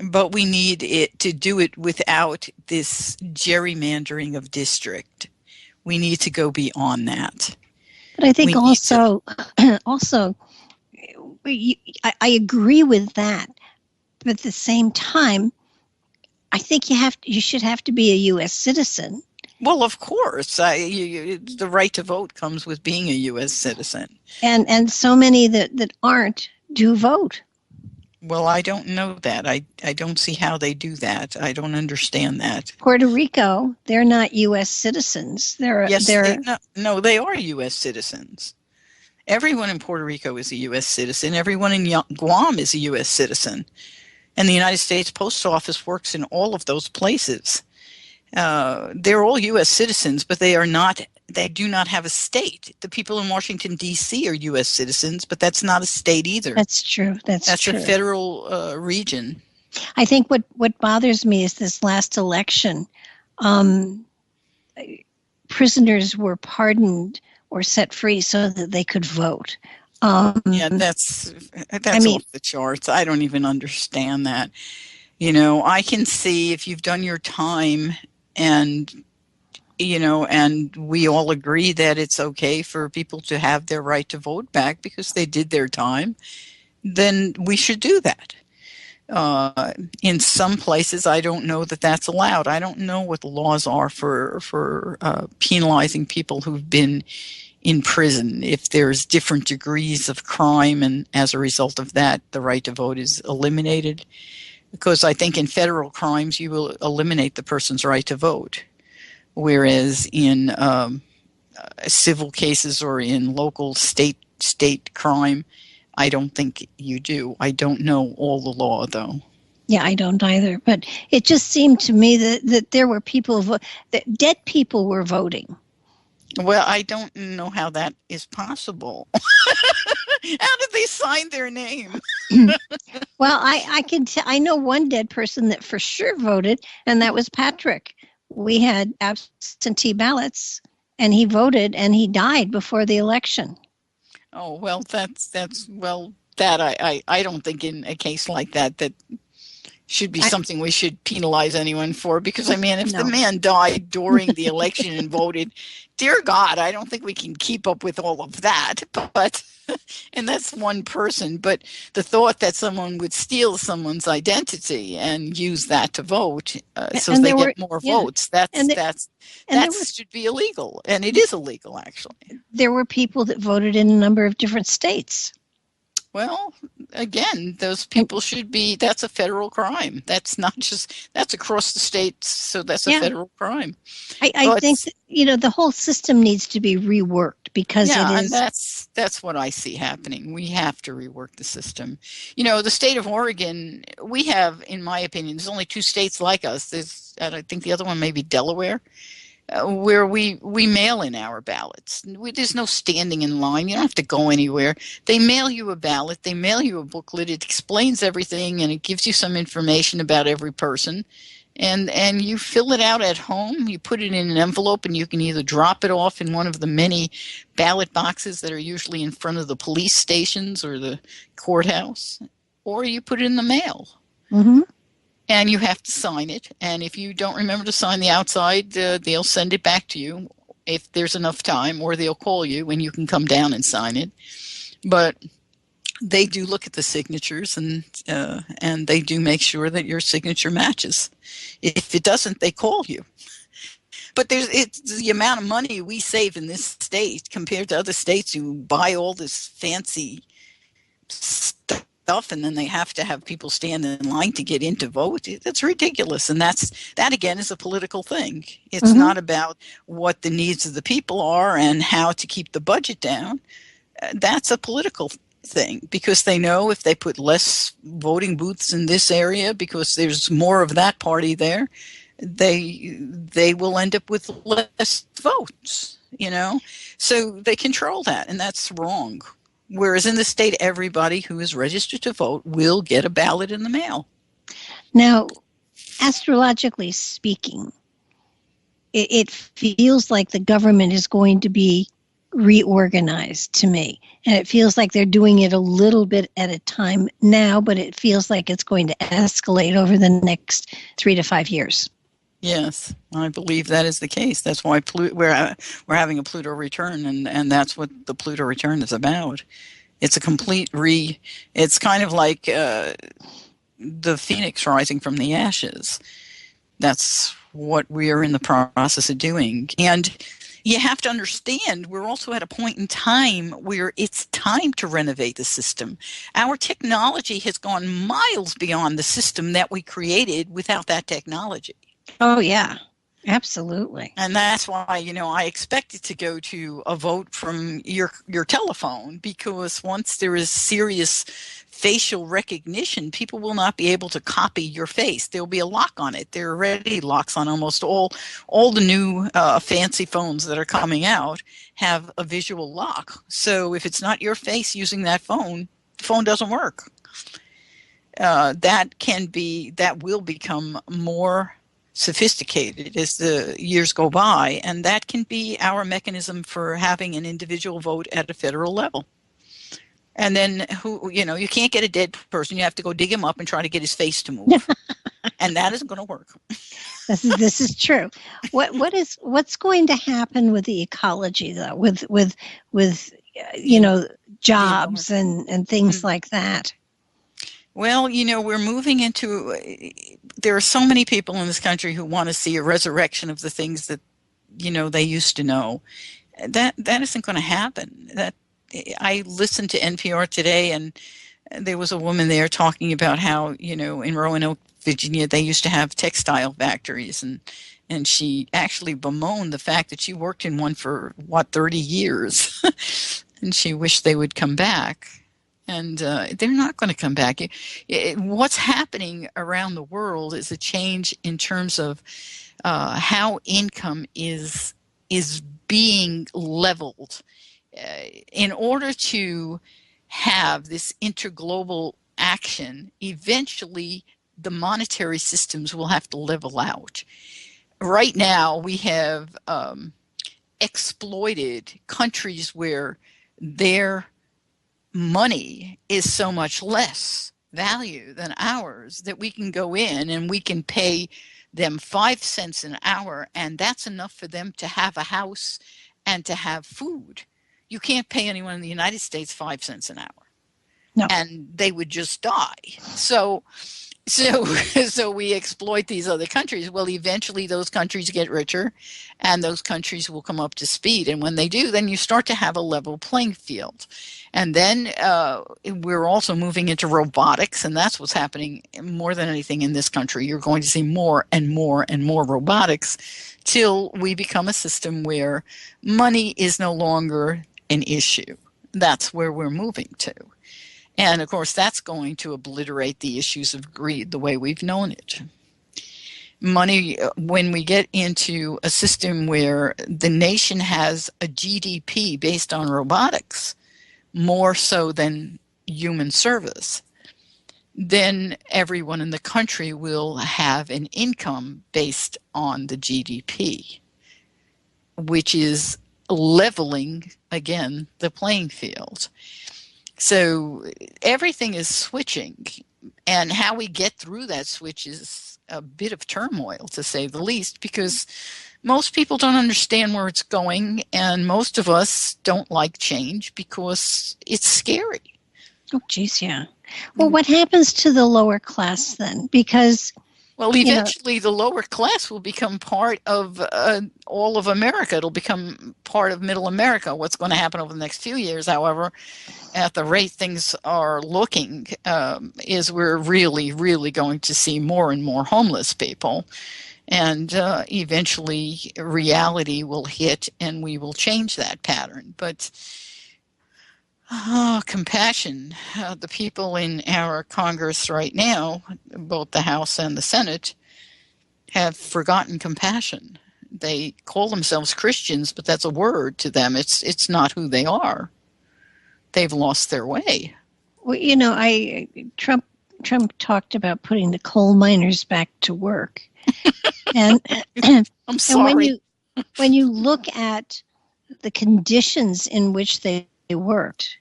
But we need it to do it without this gerrymandering of district. We need to go beyond that. But I think also I agree with that. at the same time, I think you should have to be a U.S. citizen. Well, of course, the right to vote comes with being a U.S. citizen. And so many that aren't do vote. Well, I don't know that. I don't see how they do that. I don't understand that. Puerto Rico, they're not U.S. citizens. They are U.S. citizens. Everyone in Puerto Rico is a U.S. citizen. Everyone in Guam is a U.S. citizen. And the United States Post Office works in all of those places. They're all U.S. citizens, but they do not have a state. The people in Washington, D.C. are U.S. citizens, but that's not a state either. That's true. That's true. A federal region. I think what bothers me is this last election. Prisoners were pardoned or set free so that they could vote. That's off the charts. I don't even understand that. I can see if you've done your time and we all agree that it's okay for people to have their right to vote back because they did their time, then we should do that. In some places, I don't know that that's allowed. I don't know what the laws are for penalizing people who've been in prison. If there's different degrees of crime, and as a result of that, the right to vote is eliminated. Because I think in federal crimes, you will eliminate the person's right to vote. Whereas in civil cases or in local state crime, I don't think you do. I don't know all the law, though. Yeah, I don't either. But it just seemed to me that there were people, that dead people were voting. Well, I don't know how that is possible. How did they sign their name? Well, I know one dead person that for sure voted, and that was Patrick. We had absentee ballots, and he voted, and he died before the election. Oh, well, I don't think in a case like that should be something we should penalize anyone for, because if the man died during the election and voted, dear God, I don't think we can keep up with all of that. But and that's one person. But the thought that someone would steal someone's identity and use that to vote so they get more votes, that should be illegal, and it is illegal actually. There were people that voted in a number of different states. Well, again, those people that's a federal crime. That's across the states, so that's a federal crime. I think that, the whole system needs to be reworked because it is. And that's what I see happening. We have to rework the system. The state of Oregon, we have, in my opinion, there's only 2 states like us. I think the other one may be Delaware. Where we mail in our ballots. There's no standing in line. You don't have to go anywhere. They mail you a ballot. They mail you a booklet. It explains everything, and it gives you some information about every person. And you fill it out at home. You put it in an envelope, and you can either drop it off in one of the many ballot boxes that are usually in front of the police stations or the courthouse, or you put it in the mail. Mm-hmm. And you have to sign it. And if you don't remember to sign the outside, they'll send it back to you if there's enough time, or they'll call you and you can come down and sign it. But they do look at the signatures, and they do make sure that your signature matches. If it doesn't, they call you. But it's the amount of money we save in this state compared to other states who buy all this fancy stuff, and then they have to have people stand in line to get in to vote. That's ridiculous. And that again is a political thing. It's not about what the needs of the people are and how to keep the budget down. That's a political thing, because they know if they put less voting booths in this area because there's more of that party there, they will end up with less votes, so they control that, and that's wrong. Whereas in the state, everybody who is registered to vote will get a ballot in the mail. Now, astrologically speaking, it feels like the government is going to be reorganized to me. And it feels like they're doing it a little bit at a time now, but it feels like it's going to escalate over the next 3 to 5 years. Yes, I believe that is the case. That's why we're having a Pluto return, and that's what the Pluto return is about. It's a complete it's kind of like the phoenix rising from the ashes. That's what we are in the process of doing. And you have to understand, we're also at a point in time where it's time to renovate the system. Our technology has gone miles beyond the system that we created without that technology. Oh, yeah, absolutely. And that's why, I expect it to go to a vote from your telephone, because once there is serious facial recognition, people will not be able to copy your face. There'll be a lock on it. There are already locks on almost all the new fancy phones that are coming out have a visual lock. So if it's not your face using that phone, the phone doesn't work. That will become more sophisticated as the years go by, and that can be our mechanism for having an individual vote at a federal level. And then you can't get a dead person. You have to go dig him up and try to get his face to move. And that isn't going to work. This is true. What's going to happen with the ecology, though, with jobs and things like that? Well, we're moving into, there are so many people in this country who want to see a resurrection of the things that, they used to know. That isn't going to happen. I listened to NPR today, and there was a woman there talking about how, in Roanoke, Virginia, they used to have textile factories, and she actually bemoaned the fact that she worked in one for, 30 years, and she wished they would come back. And they're not going to come back. What's happening around the world is a change in terms of how income is being leveled. In order to have this interglobal action, eventually the monetary systems will have to level out. Right now, we have exploited countries where their money is so much less value than ours that we can go in and we can pay them 5 cents an hour, and that's enough for them to have a house and to have food. You can't pay anyone in the United States 5 cents an hour. No. And they would just die. So we exploit these other countries. Well, eventually those countries get richer and those countries will come up to speed. And when they do, then you start to have a level playing field. And then we're also moving into robotics, and that's what's happening more than anything in this country. You're going to see more and more and more robotics till we become a system where money is no longer an issue. That's where we're moving to. And, of course, that's going to obliterate the issues of greed the way we've known it. Money, when we get into a system where the nation has a GDP based on robotics, more so than human service, then everyone in the country will have an income based on the GDP, which is leveling, again, the playing field. So everything is switching, and how we get through that switch is a bit of turmoil, to say the least, because most people don't understand where it's going, and most of us don't like change because it's scary. Oh, geez, yeah. Well, what happens to the lower class then? Because well, eventually the lower class will become part of all of America. It'll become part of middle America. What's going to happen over the next few years, however, at the rate things are looking, is we're really, really going to see more and more homeless people. And eventually reality will hit and we will change that pattern. But compassion. The people in our Congress right now, both the House and the Senate, have forgotten compassion. They call themselves Christians, but that's a word to them. It's not who they are. They've lost their way. Well, Trump talked about putting the coal miners back to work. And I'm sorry. And when you look at the conditions in which they worked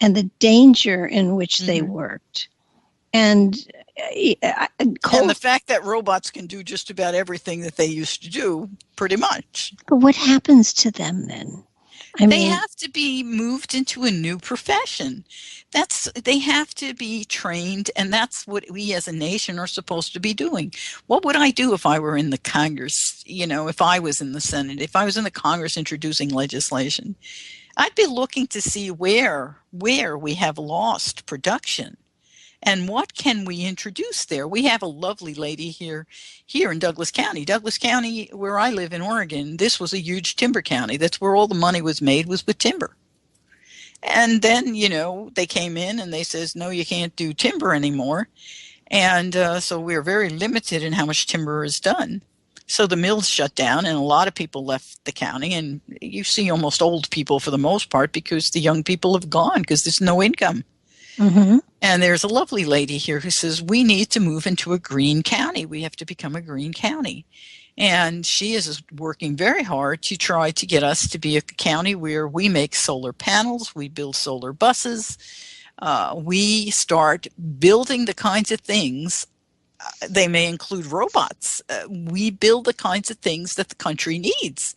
and the danger in which they worked, and the fact that robots can do just about everything that they used to do, pretty much. But what happens to them then? I They mean, have to be moved into a new profession. They have to be trained, and that's what we as a nation are supposed to be doing. What would I do if I were in the Congress, if I was in the Senate, if I was in the Congress introducing legislation? I'd be looking to see where we have lost production. And what can we introduce there? We have a lovely lady here in Douglas County. Douglas County, where I live in Oregon, this was a huge timber county. That's where all the money was made, was with timber. And then, they came in and they says, no, you can't do timber anymore. And so we're very limited in how much timber is done. So the mills shut down and a lot of people left the county. And you see almost old people for the most part because the young people have gone because there's no income. mm-hmm. And there's a lovely lady here who says, we need to move into a green county. We have to become a green county. And she is working very hard to try to get us to be a county where we make solar panels, we build solar buses, we start building the kinds of things. They may include robots. We build the kinds of things that the country needs.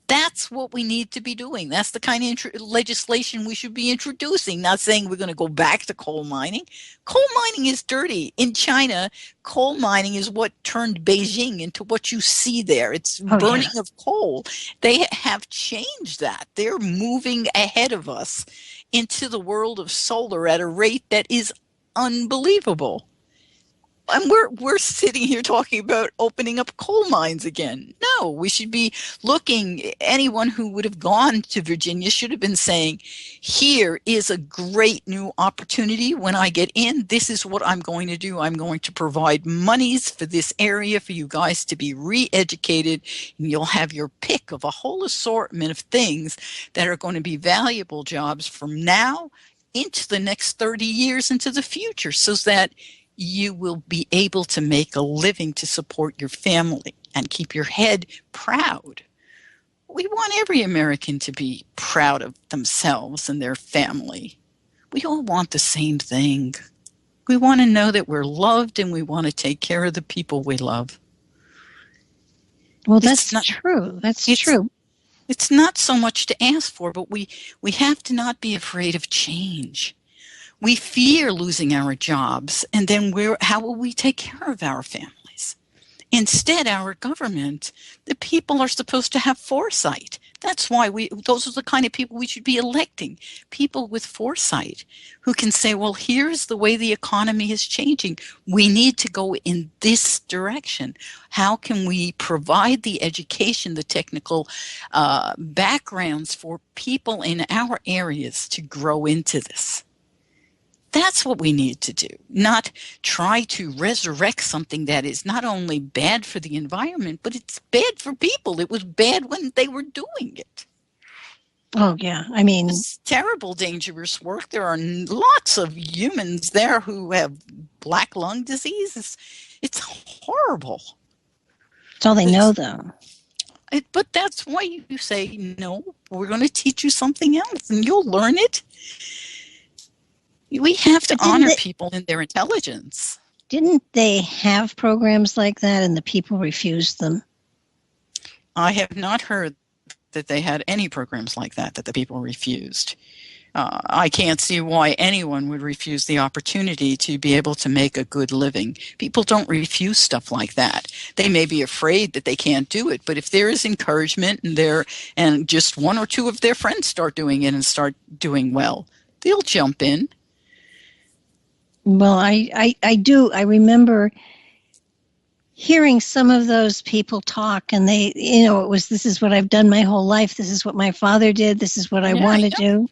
That's what we need to be doing. That's the kind of legislation we should be introducing, not saying we're going to go back to coal mining. Coal mining is dirty. In China, coal mining is what turned Beijing into what you see there. It's burning of coal. They have changed that. They're moving ahead of us into the world of solar at a rate that is unbelievable. And we're sitting here talking about opening up coal mines again. No, we should be looking. Anyone who would have gone to Virginia should have been saying, here is a great new opportunity. When I get in, this is what I'm going to do. I'm going to provide monies for this area for you guys to be re-educated. And you'll have your pick of a whole assortment of things that are going to be valuable jobs from now into the next 30 years into the future, so that you will be able to make a living to support your family and keep your head proud. We want every American to be proud of themselves and their family. We all want the same thing. We want to know that we're loved and we want to take care of the people we love. Well, that's true. That's true. It's not so much to ask for, but we have to not be afraid of change. We fear losing our jobs, and then how will we take care of our families? Instead, our government, the people are supposed to have foresight. That's why those are the kind of people we should be electing. People with foresight who can say, well, here's the way the economy is changing. We need to go in this direction. How can we provide the education, the technical backgrounds for people in our areas to grow into this? That's what we need to do, not try to resurrect something that is not only bad for the environment, but it's bad for people. It was bad when they were doing it. Oh, yeah. I mean, it's terrible, dangerous work. There are lots of humans there who have black lung disease. It's horrible. That's all they know, though. But that's why you say, no, we're going to teach you something else, and you'll learn it. We have to honor people in their intelligence. Didn't they have programs like that and the people refused them? I have not heard that they had any programs like that the people refused. I can't see why anyone would refuse the opportunity to be able to make a good living. People don't refuse stuff like that. They may be afraid that they can't do it, but if there is encouragement and just one or two of their friends start doing it and start doing well, they'll jump in. Well, I do. I remember hearing some of those people talk, and they, this is what I've done my whole life. This is what my father did. This is what I want to do.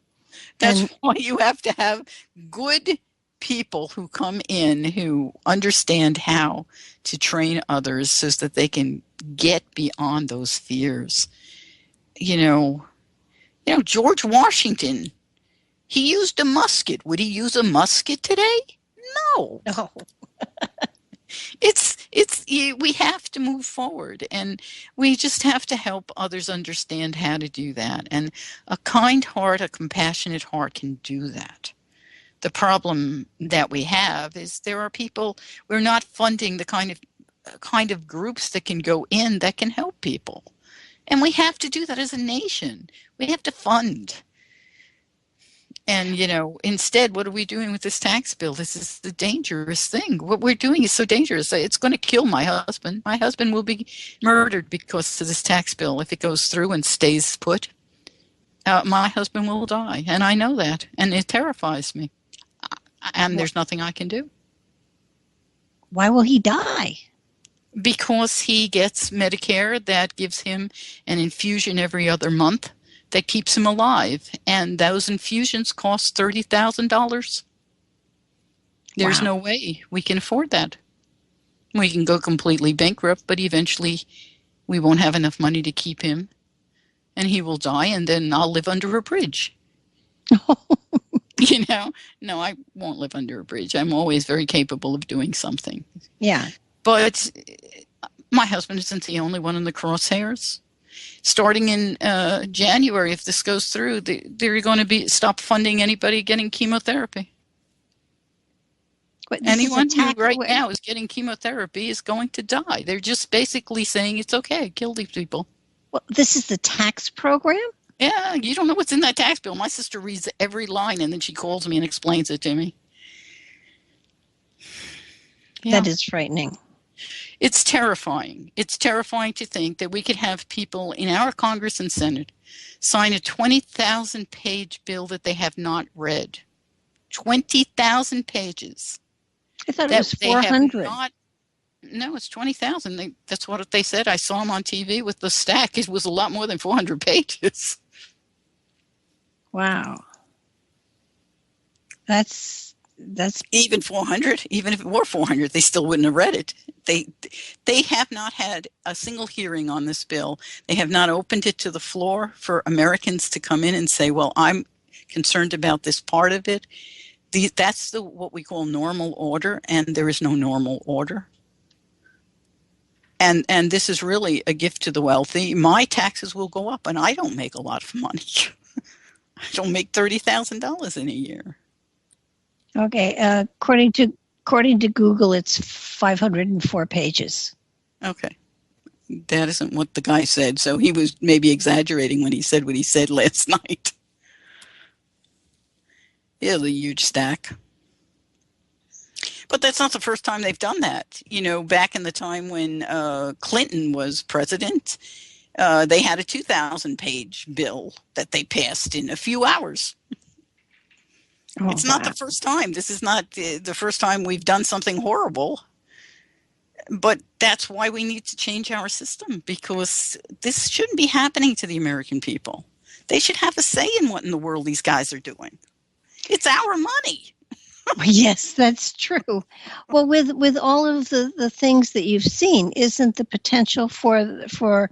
That's why you have to have good people who come in who understand how to train others so that they can get beyond those fears. George Washington, he used a musket. Would he use a musket today? No. We have to move forward, and we just have to help others understand how to do that. And a kind heart, a compassionate heart can do that. The problem that we have is there are people, we're not funding the kind of groups that can go in that can help people. And we have to do that as a nation. We have to fund. And, instead, what are we doing with this tax bill? This is the dangerous thing. What we're doing is so dangerous. It's going to kill my husband. My husband will be murdered because of this tax bill if it goes through and stays put. My husband will die, and I know that, and it terrifies me. And there's nothing I can do. Why will he die? Because he gets Medicare that gives him an infusion every other month that keeps him alive. And those infusions cost $30,000. There's no way we can afford that. We can go completely bankrupt, but eventually we won't have enough money to keep him. And he will die, and then I'll live under a bridge. No, I won't live under a bridge. I'm always very capable of doing something. Yeah. But my husband isn't the only one in the crosshairs. Starting in January, if this goes through, they're going to stop funding anybody getting chemotherapy. Anyone who right now is getting chemotherapy is going to die. They're just basically saying it's okay, kill these people. Well, this is the tax program? Yeah, you don't know what's in that tax bill. My sister reads every line, and then she calls me and explains it to me. Yeah. That is frightening. It's terrifying. It's terrifying to think that we could have people in our Congress and Senate sign a 20,000-page bill that they have not read. 20,000 pages. I thought it was 400. No, it's 20,000. That's what they said. I saw them on TV with the stack. It was a lot more than 400 pages. Wow. That's even 400. Even if it were 400, they still wouldn't have read it. They have not had a single hearing on this bill. They have not opened it to the floor for Americans to come in and say, well, I'm concerned about this part of it. That's what we call normal order, and there is no normal order. And this is really a gift to the wealthy. My taxes will go up, and I don't make a lot of money. I don't make $30,000 in a year. Okay, according to Google, it's 504 pages. Okay, that isn't what the guy said. So he was maybe exaggerating when he said what he said last night. It's a huge stack. But that's not the first time they've done that. Back in the time when Clinton was president, they had a 2,000-page bill that they passed in a few hours. Oh, it's not the first time. This is not the first time we've done something horrible. But that's why we need to change our system, because this shouldn't be happening to the American people. They should have a say in what in the world these guys are doing. It's our money. Yes, that's true. Well, with all of the things that you've seen, isn't the potential for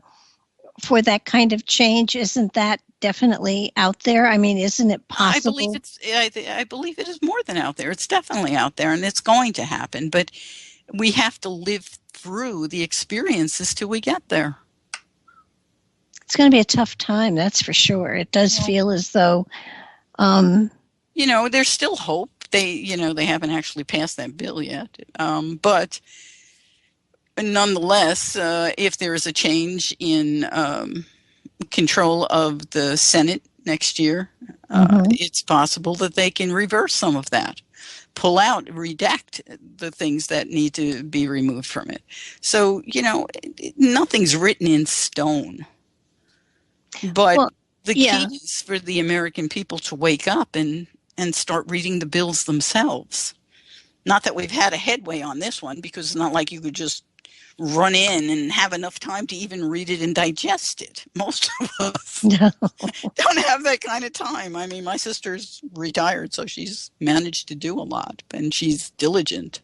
that kind of change, isn't that definitely out there? I mean, isn't it possible? I believe it is more than out there. It's definitely out there, and it's going to happen. But we have to live through the experiences till we get there. It's going to be a tough time, that's for sure. It does feel as though... there's still hope. They haven't actually passed that bill yet. But nonetheless, if there is a change in control of the Senate next year, it's possible that they can reverse some of that, pull out, redact the things that need to be removed from it. So, nothing's written in stone. But the key is for the American people to wake up and start reading the bills themselves. Not that we've had a headway on this one, because it's not like you could just run in and have enough time to even read it and digest it. Most of us don't have that kind of time. I mean, my sister's retired, so she's managed to do a lot, and she's diligent.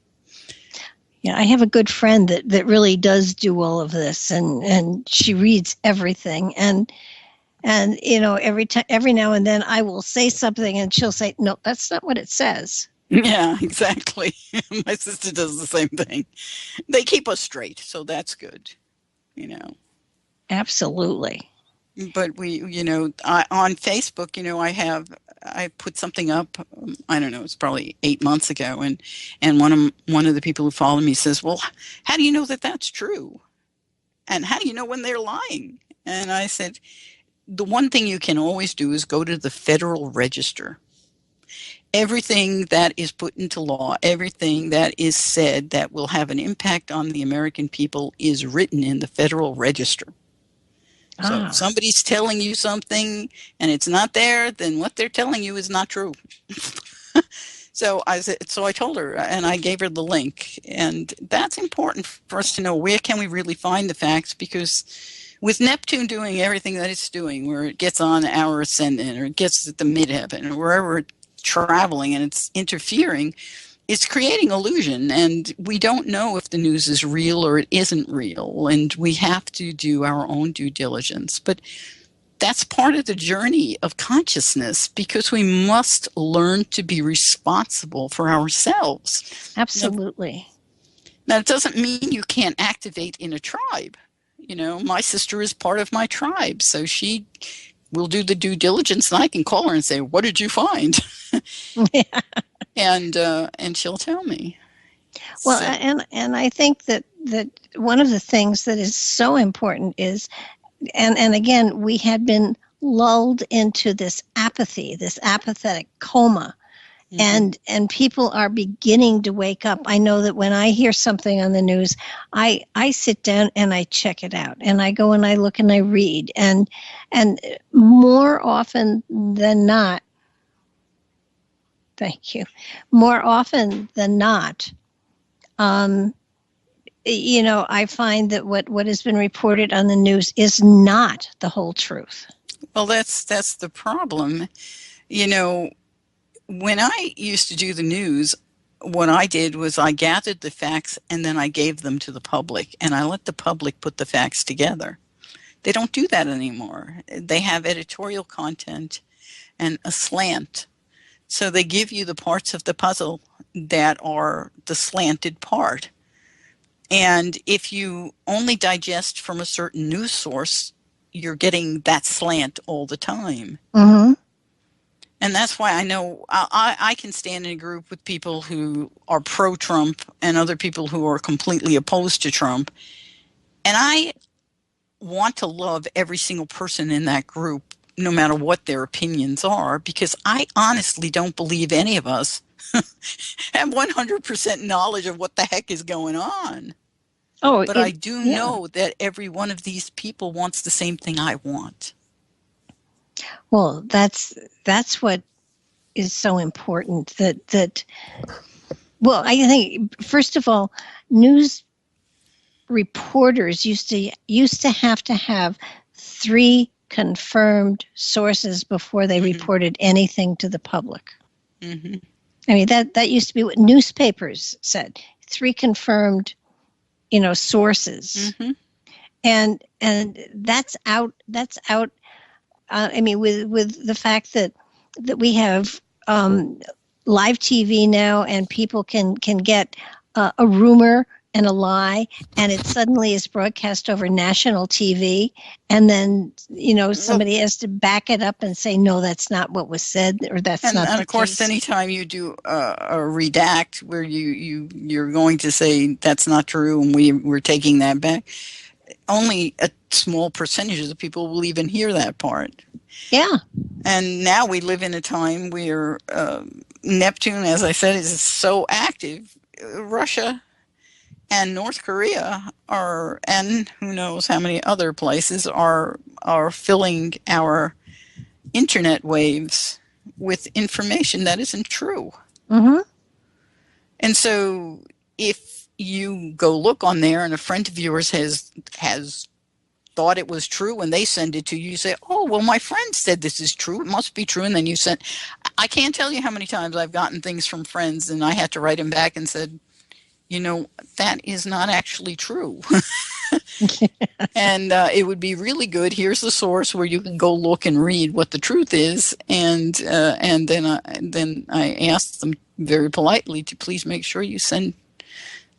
Yeah, I have a good friend that really does do all of this, and she reads everything. And every now and then I will say something and she'll say, no, that's not what it says. Yeah, exactly. My sister does the same thing. They keep us straight, so that's good, Absolutely. But we, on Facebook, I put something up, I don't know, it's probably 8 months ago, and one of the people who follow me says, well, how do you know that that's true? And how do you know when they're lying? And I said, the one thing you can always do is go to the Federal Register. Everything that is put into law, everything that is said that will have an impact on the American people is written in the Federal Register. So if somebody's telling you something and it's not there, then what they're telling you is not true. So I told her, and I gave her the link. And that's important for us to know, where can we really find the facts? Because with Neptune doing everything that it's doing, where it gets on our ascendant or it gets at the midheaven or wherever it's traveling and it's interfering, it's creating illusion, and we don't know if the news is real or it isn't real, and we have to do our own due diligence. But that's part of the journey of consciousness, because we must learn to be responsible for ourselves. Absolutely. Now, it doesn't mean you can't activate in a tribe. You know, my sister is part of my tribe, so she will do the due diligence, and I can call her and say, "What did you find?" Yeah. And she'll tell me. Well, and I think that one of the things that is so important is, and again, we had been lulled into this apathy, this apathetic coma. Mm-hmm. And people are beginning to wake up. I know that when I hear something on the news, I sit down and I check it out, and I go and I look and I read, and more often than not, thank you, more often than not, you know, I find that what has been reported on the news is not the whole truth. Well, that's the problem. You know, when I used to do the news, what I did was I gathered the facts and then I gave them to the public, and I let the public put the facts together. They don't do that anymore. They have editorial content and a slant. So they give you the parts of the puzzle that are the slanted part. And if you only digest from a certain news source, you're getting that slant all the time. Mm-hmm. And that's why I know I can stand in a group with people who are pro-Trump and other people who are completely opposed to Trump. And I want to love every single person in that group, no matter what their opinions are, because I honestly don't believe any of us have 100% knowledge of what the heck is going on. But I do know that every one of these people wants the same thing I want. Well, that's what is so important. That well, I think first of all, news reporters used to have 3 confirmed sources before they reported anything to the public. Mm-hmm. I mean, that used to be what newspapers said. 3 confirmed, you know, sources. Mm-hmm. And that's out. I mean, with the fact that we have live TV now, and people can get a rumor and a lie, and it suddenly is broadcast over national TV, and then, you know, somebody has to back it up and say, no, that's not what was said, or that's not the case. And of course, anytime you do a redact where you're going to say that's not true and we're taking that back, only a small percentage of the people will even hear that part. Yeah. And now we live in a time where Neptune, as I said, is so active. Russia and North Korea are, and who knows how many other places are filling our internet waves with information that isn't true. Mm-hmm. And so if you go look on there and a friend of yours has thought it was true and they send it to you, you say, oh, well, my friend said this is true, it must be true. And then you send, I can't tell you how many times I've gotten things from friends and I had to write them back and said, you know, that is not actually true. And it would be really good. Here's the source where you can go look and read what the truth is. And then I asked them very politely to please make sure you send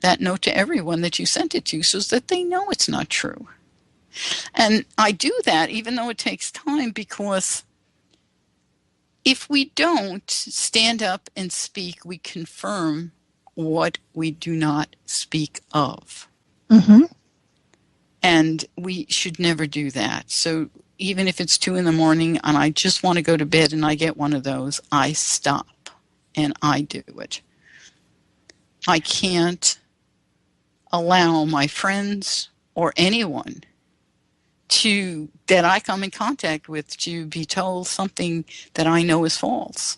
that note to everyone that you sent it to, so that they know it's not true. And I do that even though it takes time, because if we don't stand up and speak, we confirm what we do not speak of. Mm-hmm. And we should never do that. So even if it's 2 a.m. and I just want to go to bed and I get one of those, I stop and I do it. I can't allow my friends or anyone that I come in contact with to be told something that I know is false.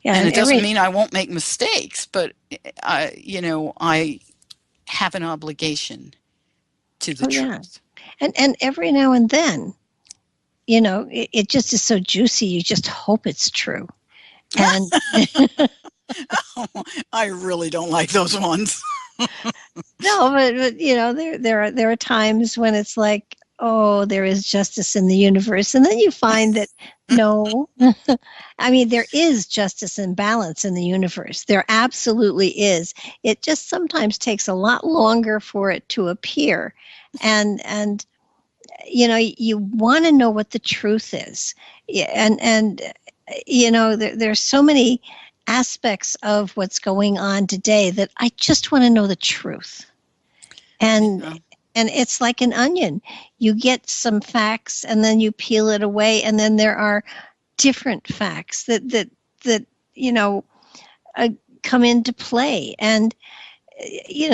Yeah, and it doesn't mean I won't make mistakes, but I have an obligation to the truth. Yeah. And every now and then, it just is so juicy. You just hope it's true. And I really don't like those ones. No, but there are times when it's like, oh, there is justice in the universe, and then you find that no, I mean, there is justice and balance in the universe. There absolutely is. It just sometimes takes a lot longer for it to appear, and you want to know what the truth is, and there's so many aspects of what's going on today that I just want to know the truth. And it's like an onion. You get some facts and then you peel it away, and then there are different facts that come into play. And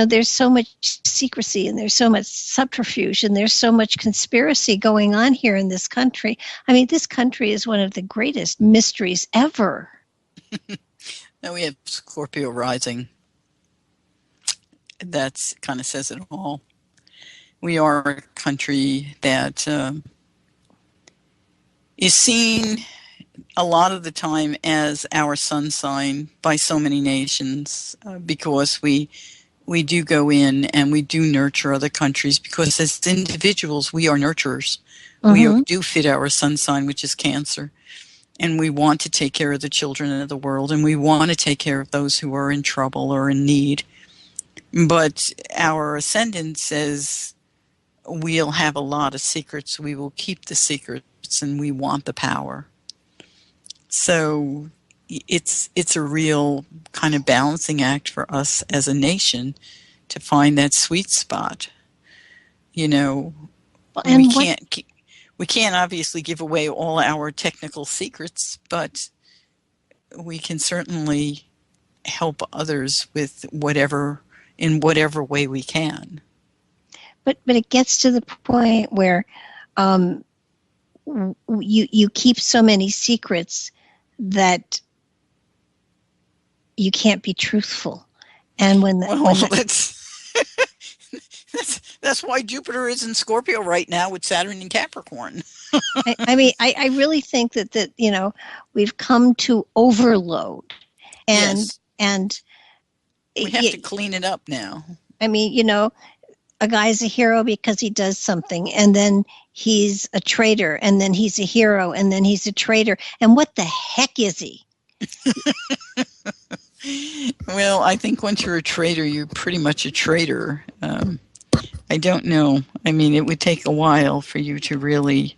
there's so much secrecy, and there's so much subterfuge, and there's so much conspiracy going on here in this country. I mean, this country is one of the greatest mysteries ever. Now we have Scorpio Rising. That kind of says it all. We are a country that is seen a lot of the time as our sun sign by so many nations, because we do go in and we do nurture other countries, because as individuals we are nurturers. Mm-hmm. We do fit our sun sign, which is Cancer. And we want to take care of the children of the world, and we want to take care of those who are in trouble or in need. But our ascendant says we'll have a lot of secrets. We will keep the secrets, and we want the power. So it's a real kind of balancing act for us as a nation to find that sweet spot. We can't obviously give away all our technical secrets, but we can certainly help others with in whatever way we can. But it gets to the point where you keep so many secrets that you can't be truthful. And that's why Jupiter is in Scorpio right now with Saturn in Capricorn. I really think that we've come to overload, and yes. And we have to clean it up now. I mean, a guy's a hero because he does something, and then he's a traitor, and then he's a hero, and then he's a traitor. And what the heck is he? Well, I think once you're a traitor, you're pretty much a traitor. I don't know. I mean, it would take a while for you to really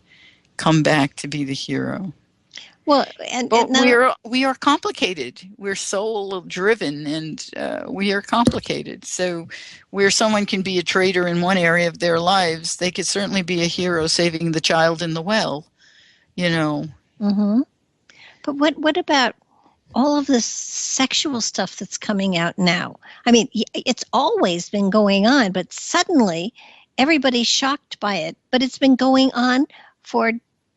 come back to be the hero. Well, we are complicated. We're soul driven, and we are complicated. So where someone can be a traitor in one area of their lives, they could certainly be a hero saving the child in the well, Mm-hmm. But what about all of this sexual stuff that's coming out now? I mean, it's always been going on, but suddenly everybody's shocked by it. But it's been going on for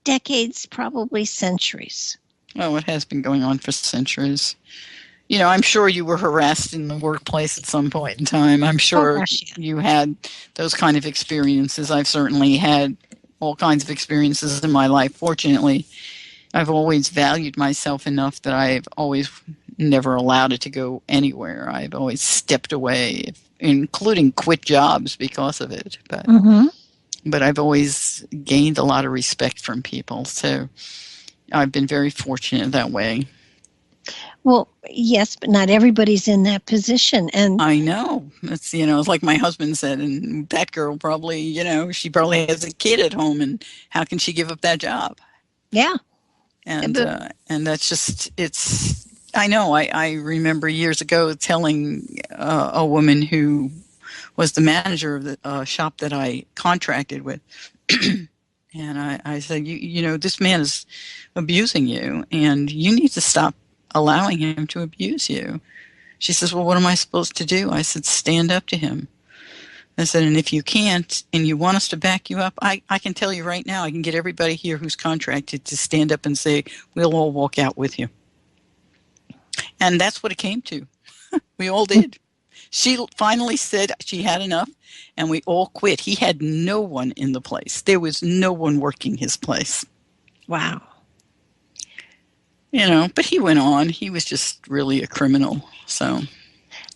decades, probably centuries. Oh, it has been going on for centuries. I'm sure you were harassed in the workplace at some point in time. I'm sure you had those kind of experiences. I've certainly had all kinds of experiences in my life. Fortunately, I've always valued myself enough that I've always never allowed it to go anywhere. I've always stepped away, including quit jobs because of it. But But I've always gained a lot of respect from people. So I've been very fortunate that way. Well, yes, but not everybody's in that position. And I know. It's, it's like my husband said, and that girl probably, she probably has a kid at home, and how can she give up that job? Yeah. And that's just, I know. I remember years ago telling a woman who was the manager of the shop that I contracted with. And I said, you know, this man is abusing you, and you need to stop allowing him to abuse you. She says, well, what am I supposed to do? I said, stand up to him. I said, and if you can't, and you want us to back you up, I can tell you right now, I can get everybody here who's contracted to stand up and say, we'll all walk out with you. And that's what it came to. We all did. She finally said she had enough, and we all quit. He had no one in the place. There was no one working his place. Wow. You know, but he went on. He was just really a criminal. So,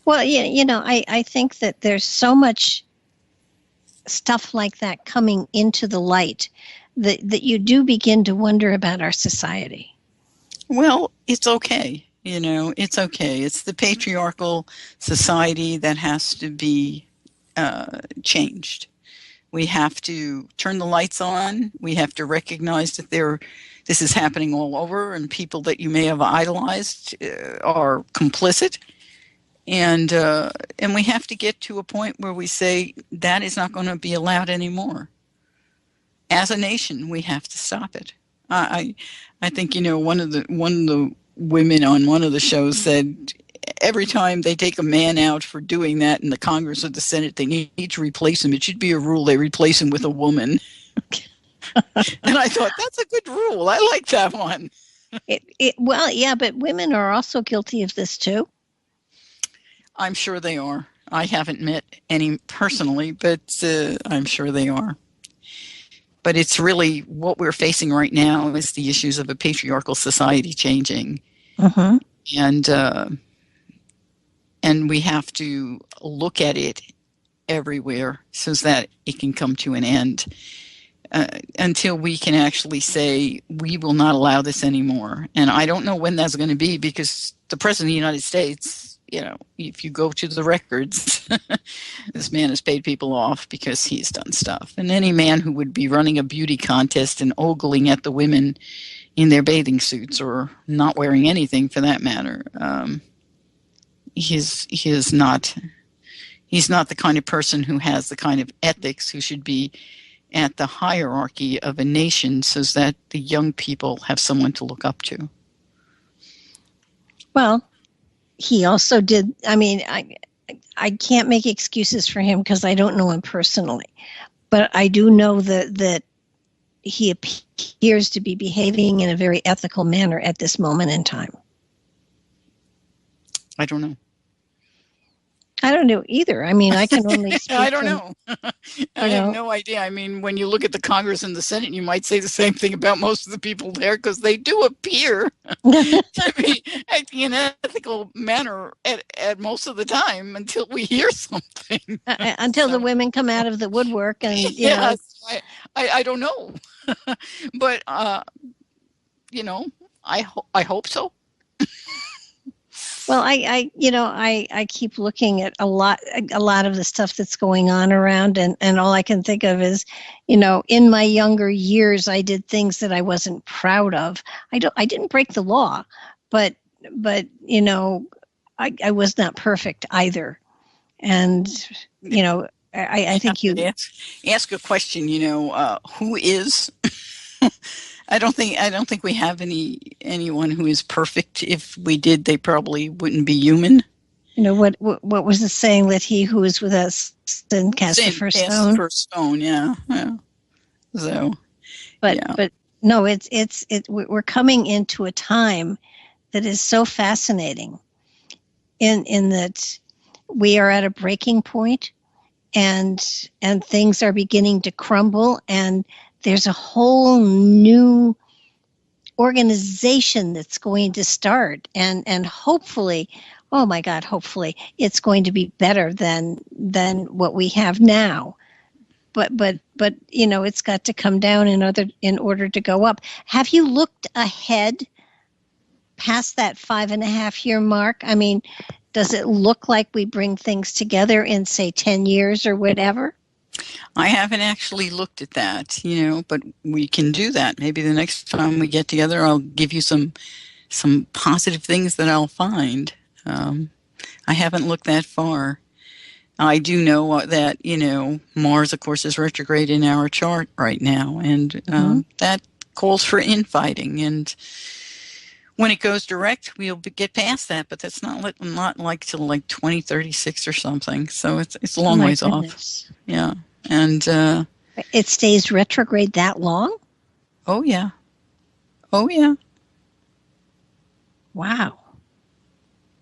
well, yeah, you know, I think that there's so much stuff like that coming into the light that you do begin to wonder about our society. Well, it's okay. You know, it's okay. It's the patriarchal society that has to be changed. We have to turn the lights on. We have to recognize that this is happening all over, and people that you may have idolized are complicit. And we have to get to a point where we say that is not going to be allowed anymore. As a nation, we have to stop it. I think, you know, one of the women on one of the shows said every time they take a man out for doing that in the Congress or the Senate, they need to replace him. It should be a rule they replace him with a woman. And I thought, that's a good rule. I like that one. Well, yeah, but women are also guilty of this too. I'm sure they are. I haven't met any personally, but I'm sure they are. But it's really what we're facing right now is the issues of a patriarchal society changing. Uh-huh. And we have to look at it everywhere so that it can come to an end. Until we can actually say, we will not allow this anymore. And I don't know when that's going to be, because the President of the United States, you know, if you go to the records, this man has paid people off because he's done stuff. And any man who would be running a beauty contest and ogling at the women in their bathing suits, or not wearing anything for that matter, he's not the kind of person who has the kind of ethics who should be at the hierarchy of a nation, so that the young people have someone to look up to. Well, he also did. I mean, I can't make excuses for him because I don't know him personally, but I do know that he appears to be behaving in a very ethical manner at this moment in time. I don't know. I don't know either. I mean, I can only speak I don't know. I have no idea. I mean, when you look at the Congress and the Senate, you might say the same thing about most of the people there, because they do appear to be acting in an ethical manner at most of the time, until we hear something. Until the women come out of the woodwork and, you know. I don't know. But, you know, I hope so. Well, I keep looking at a lot of the stuff that's going on around, and all I can think of is, you know, in my younger years, I did things that I wasn't proud of. I didn't break the law, but you know, I was not perfect either. And, you know, I think you ask a question, you know, who is I don't think we have anyone who is perfect. If we did, they probably wouldn't be human. You know, what was the saying, that he who is with us sin cast the first stone? Cast the first stone, yeah. So, but no, we're coming into a time that is so fascinating in that we are at a breaking point, and things are beginning to crumble, and there's a whole new organization that's going to start, and hopefully, oh my God, hopefully it's going to be better than what we have now. But you know, it's got to come down in order to go up. Have you looked ahead past that 5.5-year mark? I mean, does it look like we bring things together in, say, 10 years or whatever? I haven't actually looked at that, you know, but we can do that. Maybe the next time we get together, I'll give you some positive things that I'll find. I haven't looked that far. I do know that, Mars, of course, is retrograde in our chart right now, and that calls for infighting. And when it goes direct, we'll get past that, but that's not like till like 2036 or something. So it's a long ways off. Yeah, and it stays retrograde that long? Oh yeah, oh yeah. Wow.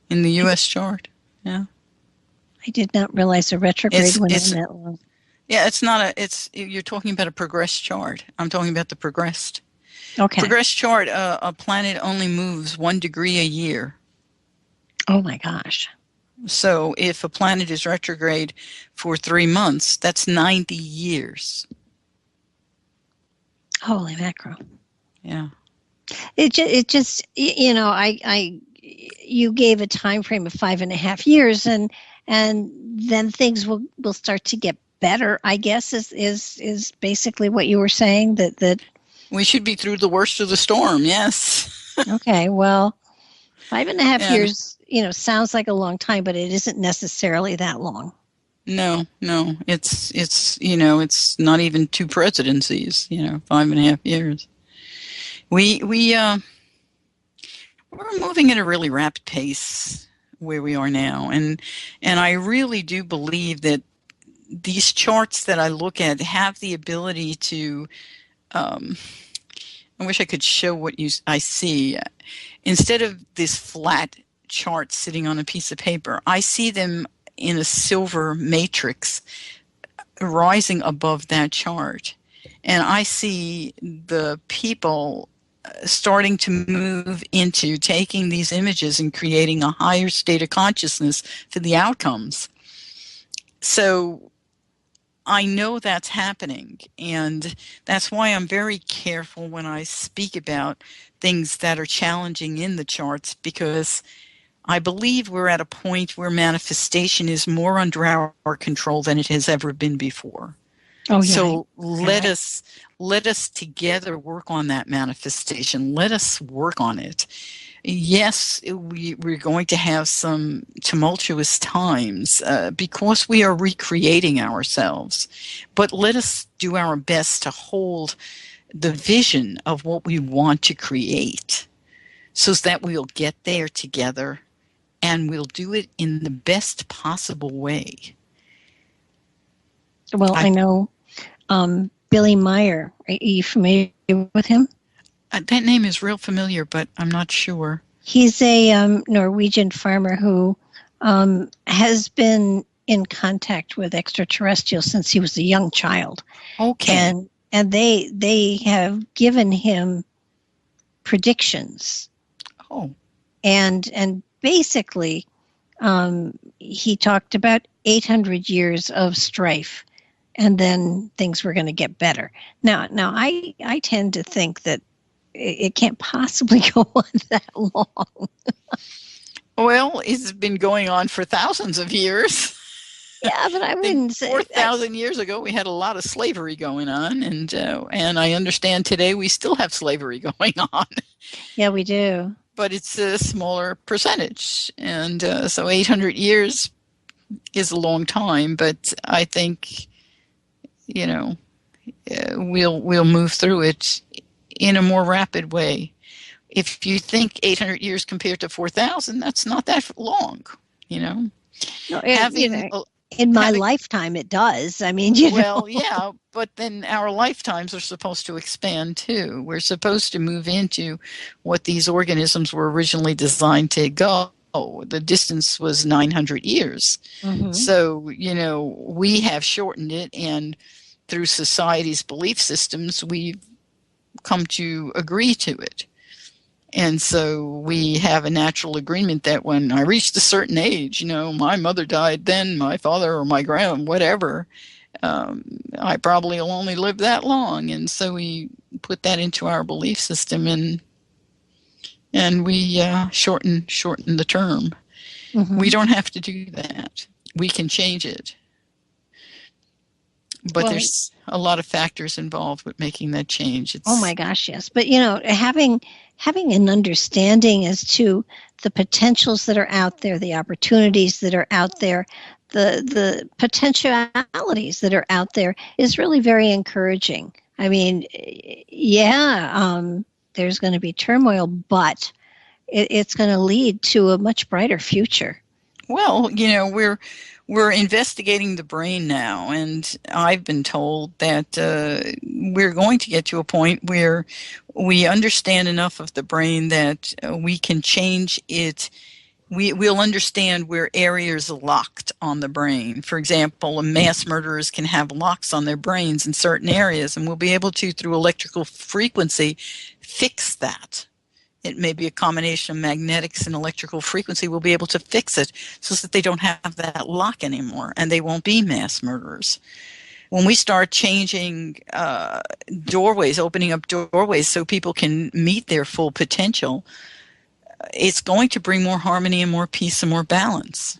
In the U.S. chart, yeah. I did not realize a retrograde went in that long. Yeah, you're talking about a progressed chart. I'm talking about the progressed. Okay. Progressed chart, a planet only moves 1 degree a year. Oh my gosh. So if a planet is retrograde for 3 months, that's 90 years. Holy mackerel. Yeah. It just, you gave a time frame of 5.5 years, and then things will start to get better, I guess, is basically what you were saying, that we should be through the worst of the storm. Yes. Okay. Well, 5.5 years, sounds like a long time, but it isn't necessarily that long. No, it's not even 2 presidencies, 5.5 years. We're moving at a really rapid pace where we are now. And I really do believe that these charts that I look at have the ability to, I wish I could show what I see. Instead of this flat chart sitting on a piece of paper, I see them in a silver matrix rising above that chart. And I see the people starting to move into taking these images and creating a higher state of consciousness for the outcomes. So I know that's happening, and that's why I'm very careful when I speak about things that are challenging in the charts, because I believe we're at a point where manifestation is more under our control than it has ever been before. Oh, yeah. So let us together work on that manifestation. Let us work on it. Yes, we're going to have some tumultuous times because we are recreating ourselves. But let us do our best to hold the vision of what we want to create so that we'll get there together and we'll do it in the best possible way. Well, I know Billy Meyer. Are you familiar with him? That name is real familiar, but I'm not sure. He's a Norwegian farmer who has been in contact with extraterrestrials since he was a young child. Okay. And they have given him predictions. Oh. And basically, he talked about 800 years of strife, and then things were going to get better. Now I tend to think that it can't possibly go on that long. Well, it's been going on for thousands of years. Yeah, but I wouldn't say 4,000 years ago we had a lot of slavery going on, and I understand today we still have slavery going on. Yeah, we do. But it's a smaller percentage, and so 800 years is a long time. But I think, we'll move through it in a more rapid way. If you think 800 years compared to 4,000, that's not that long, No, in my lifetime, it does. I mean, Well, yeah, but then our lifetimes are supposed to expand too. We're supposed to move into what these organisms were originally designed to go. The distance was 900 years. Mm-hmm. So, we have shortened it, and through society's belief systems, we've come to agree to it. And so we have a natural agreement that when I reached a certain age, my mother died then, my father or my grandma, whatever, I probably will only live that long. And so we put that into our belief system, and we shorten the term. Mm-hmm. We don't have to do that. We can change it. But there's a lot of factors involved with making that change. Oh my gosh, yes. But having an understanding as to the potentials that are out there, the opportunities that are out there, the potentialities that are out there is really very encouraging. I mean, there's going to be turmoil, but it's going to lead to a much brighter future. Well, we're investigating the brain now, and I've been told that we're going to get to a point where we understand enough of the brain that we can change it. We'll understand where areas are locked on the brain. For example, mass murderers can have locks on their brains in certain areas, and we'll be able to, through electrical frequency, fix that. It may be a combination of magnetics and electrical frequency. We'll be able to fix it so that they don't have that lock anymore, and they won't be mass murderers. When we start changing doorways, opening up doorways so people can meet their full potential, it's going to bring more harmony and more peace and more balance.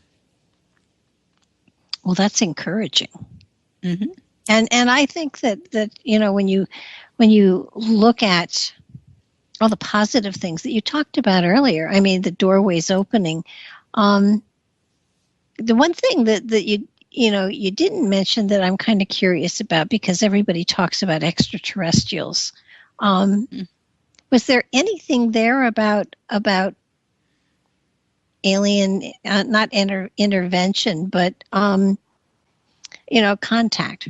Well, that's encouraging. Mm-hmm. And I think that when you look at all the positive things that you talked about earlier, I mean, the doorways opening. The one thing that you didn't mention that I'm kind of curious about, because everybody talks about extraterrestrials. Was there anything there about alien, not intervention, but contact?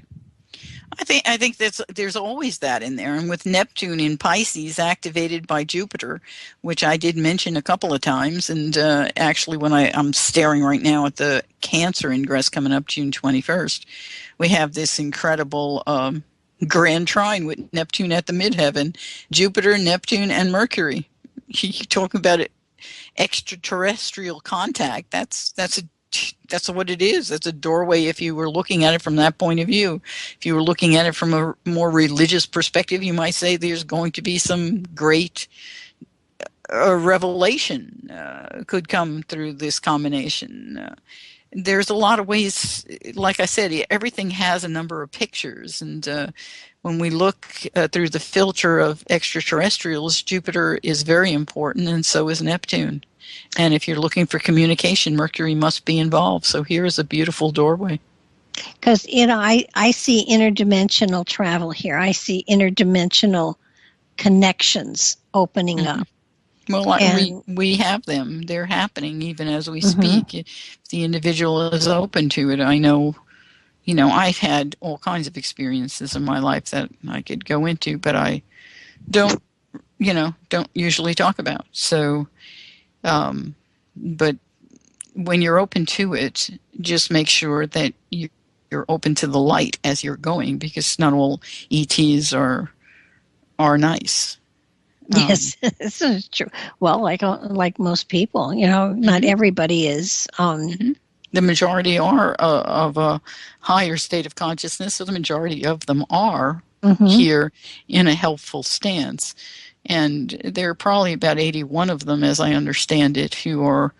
I think there's always that in there, and with Neptune in Pisces activated by Jupiter, which I did mention a couple of times, and actually when I'm staring right now at the Cancer ingress coming up June 21st, we have this incredible grand trine with Neptune at the midheaven, Jupiter, Neptune, and Mercury. You talk about it, extraterrestrial contact. That's what it is. That's a doorway if you were looking at it from that point of view. If you were looking at it from a more religious perspective, you might say there's going to be some great revelation could come through this combination. There's a lot of ways. Like I said, everything has a number of pictures, and when we look through the filter of extraterrestrials, Jupiter is very important, and so is Neptune. And if you're looking for communication, Mercury must be involved. So here is a beautiful doorway. Because, I see interdimensional travel here. I see interdimensional connections opening up. Well, we have them. They're happening even as we speak. If the individual is open to it, I know, I've had all kinds of experiences in my life that I could go into, but I don't usually talk about. So, but when you're open to it, just make sure that you're open to the light as you're going, because not all ETs are nice. Yes, this is true. Well, like most people, not everybody is. The majority are of a higher state of consciousness, so the majority of them are here in a helpful stance. And there are probably about 81 of them, as I understand it, who are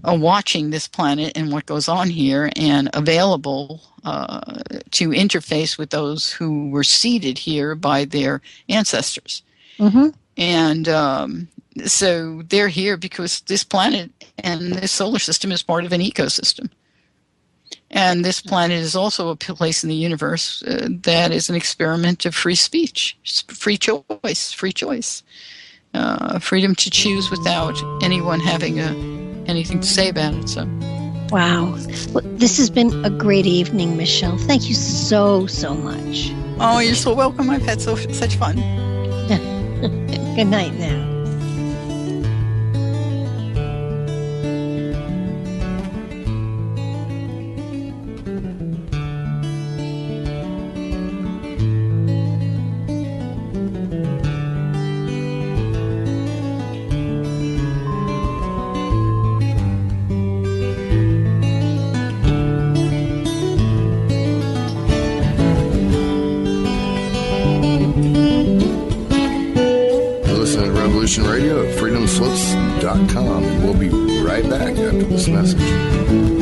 watching this planet and what goes on here and available to interface with those who were seeded here by their ancestors. And so they're here because this planet and this solar system is part of an ecosystem. And this planet is also a place in the universe that is an experiment of free speech, free choice, freedom to choose without anyone having anything to say about it. So, wow. Well, this has been a great evening, Michele. Thank you so much. Oh, you're so welcome. I've had such fun. Good night now. Radio at freedomslips.com, and we'll be right back after this message.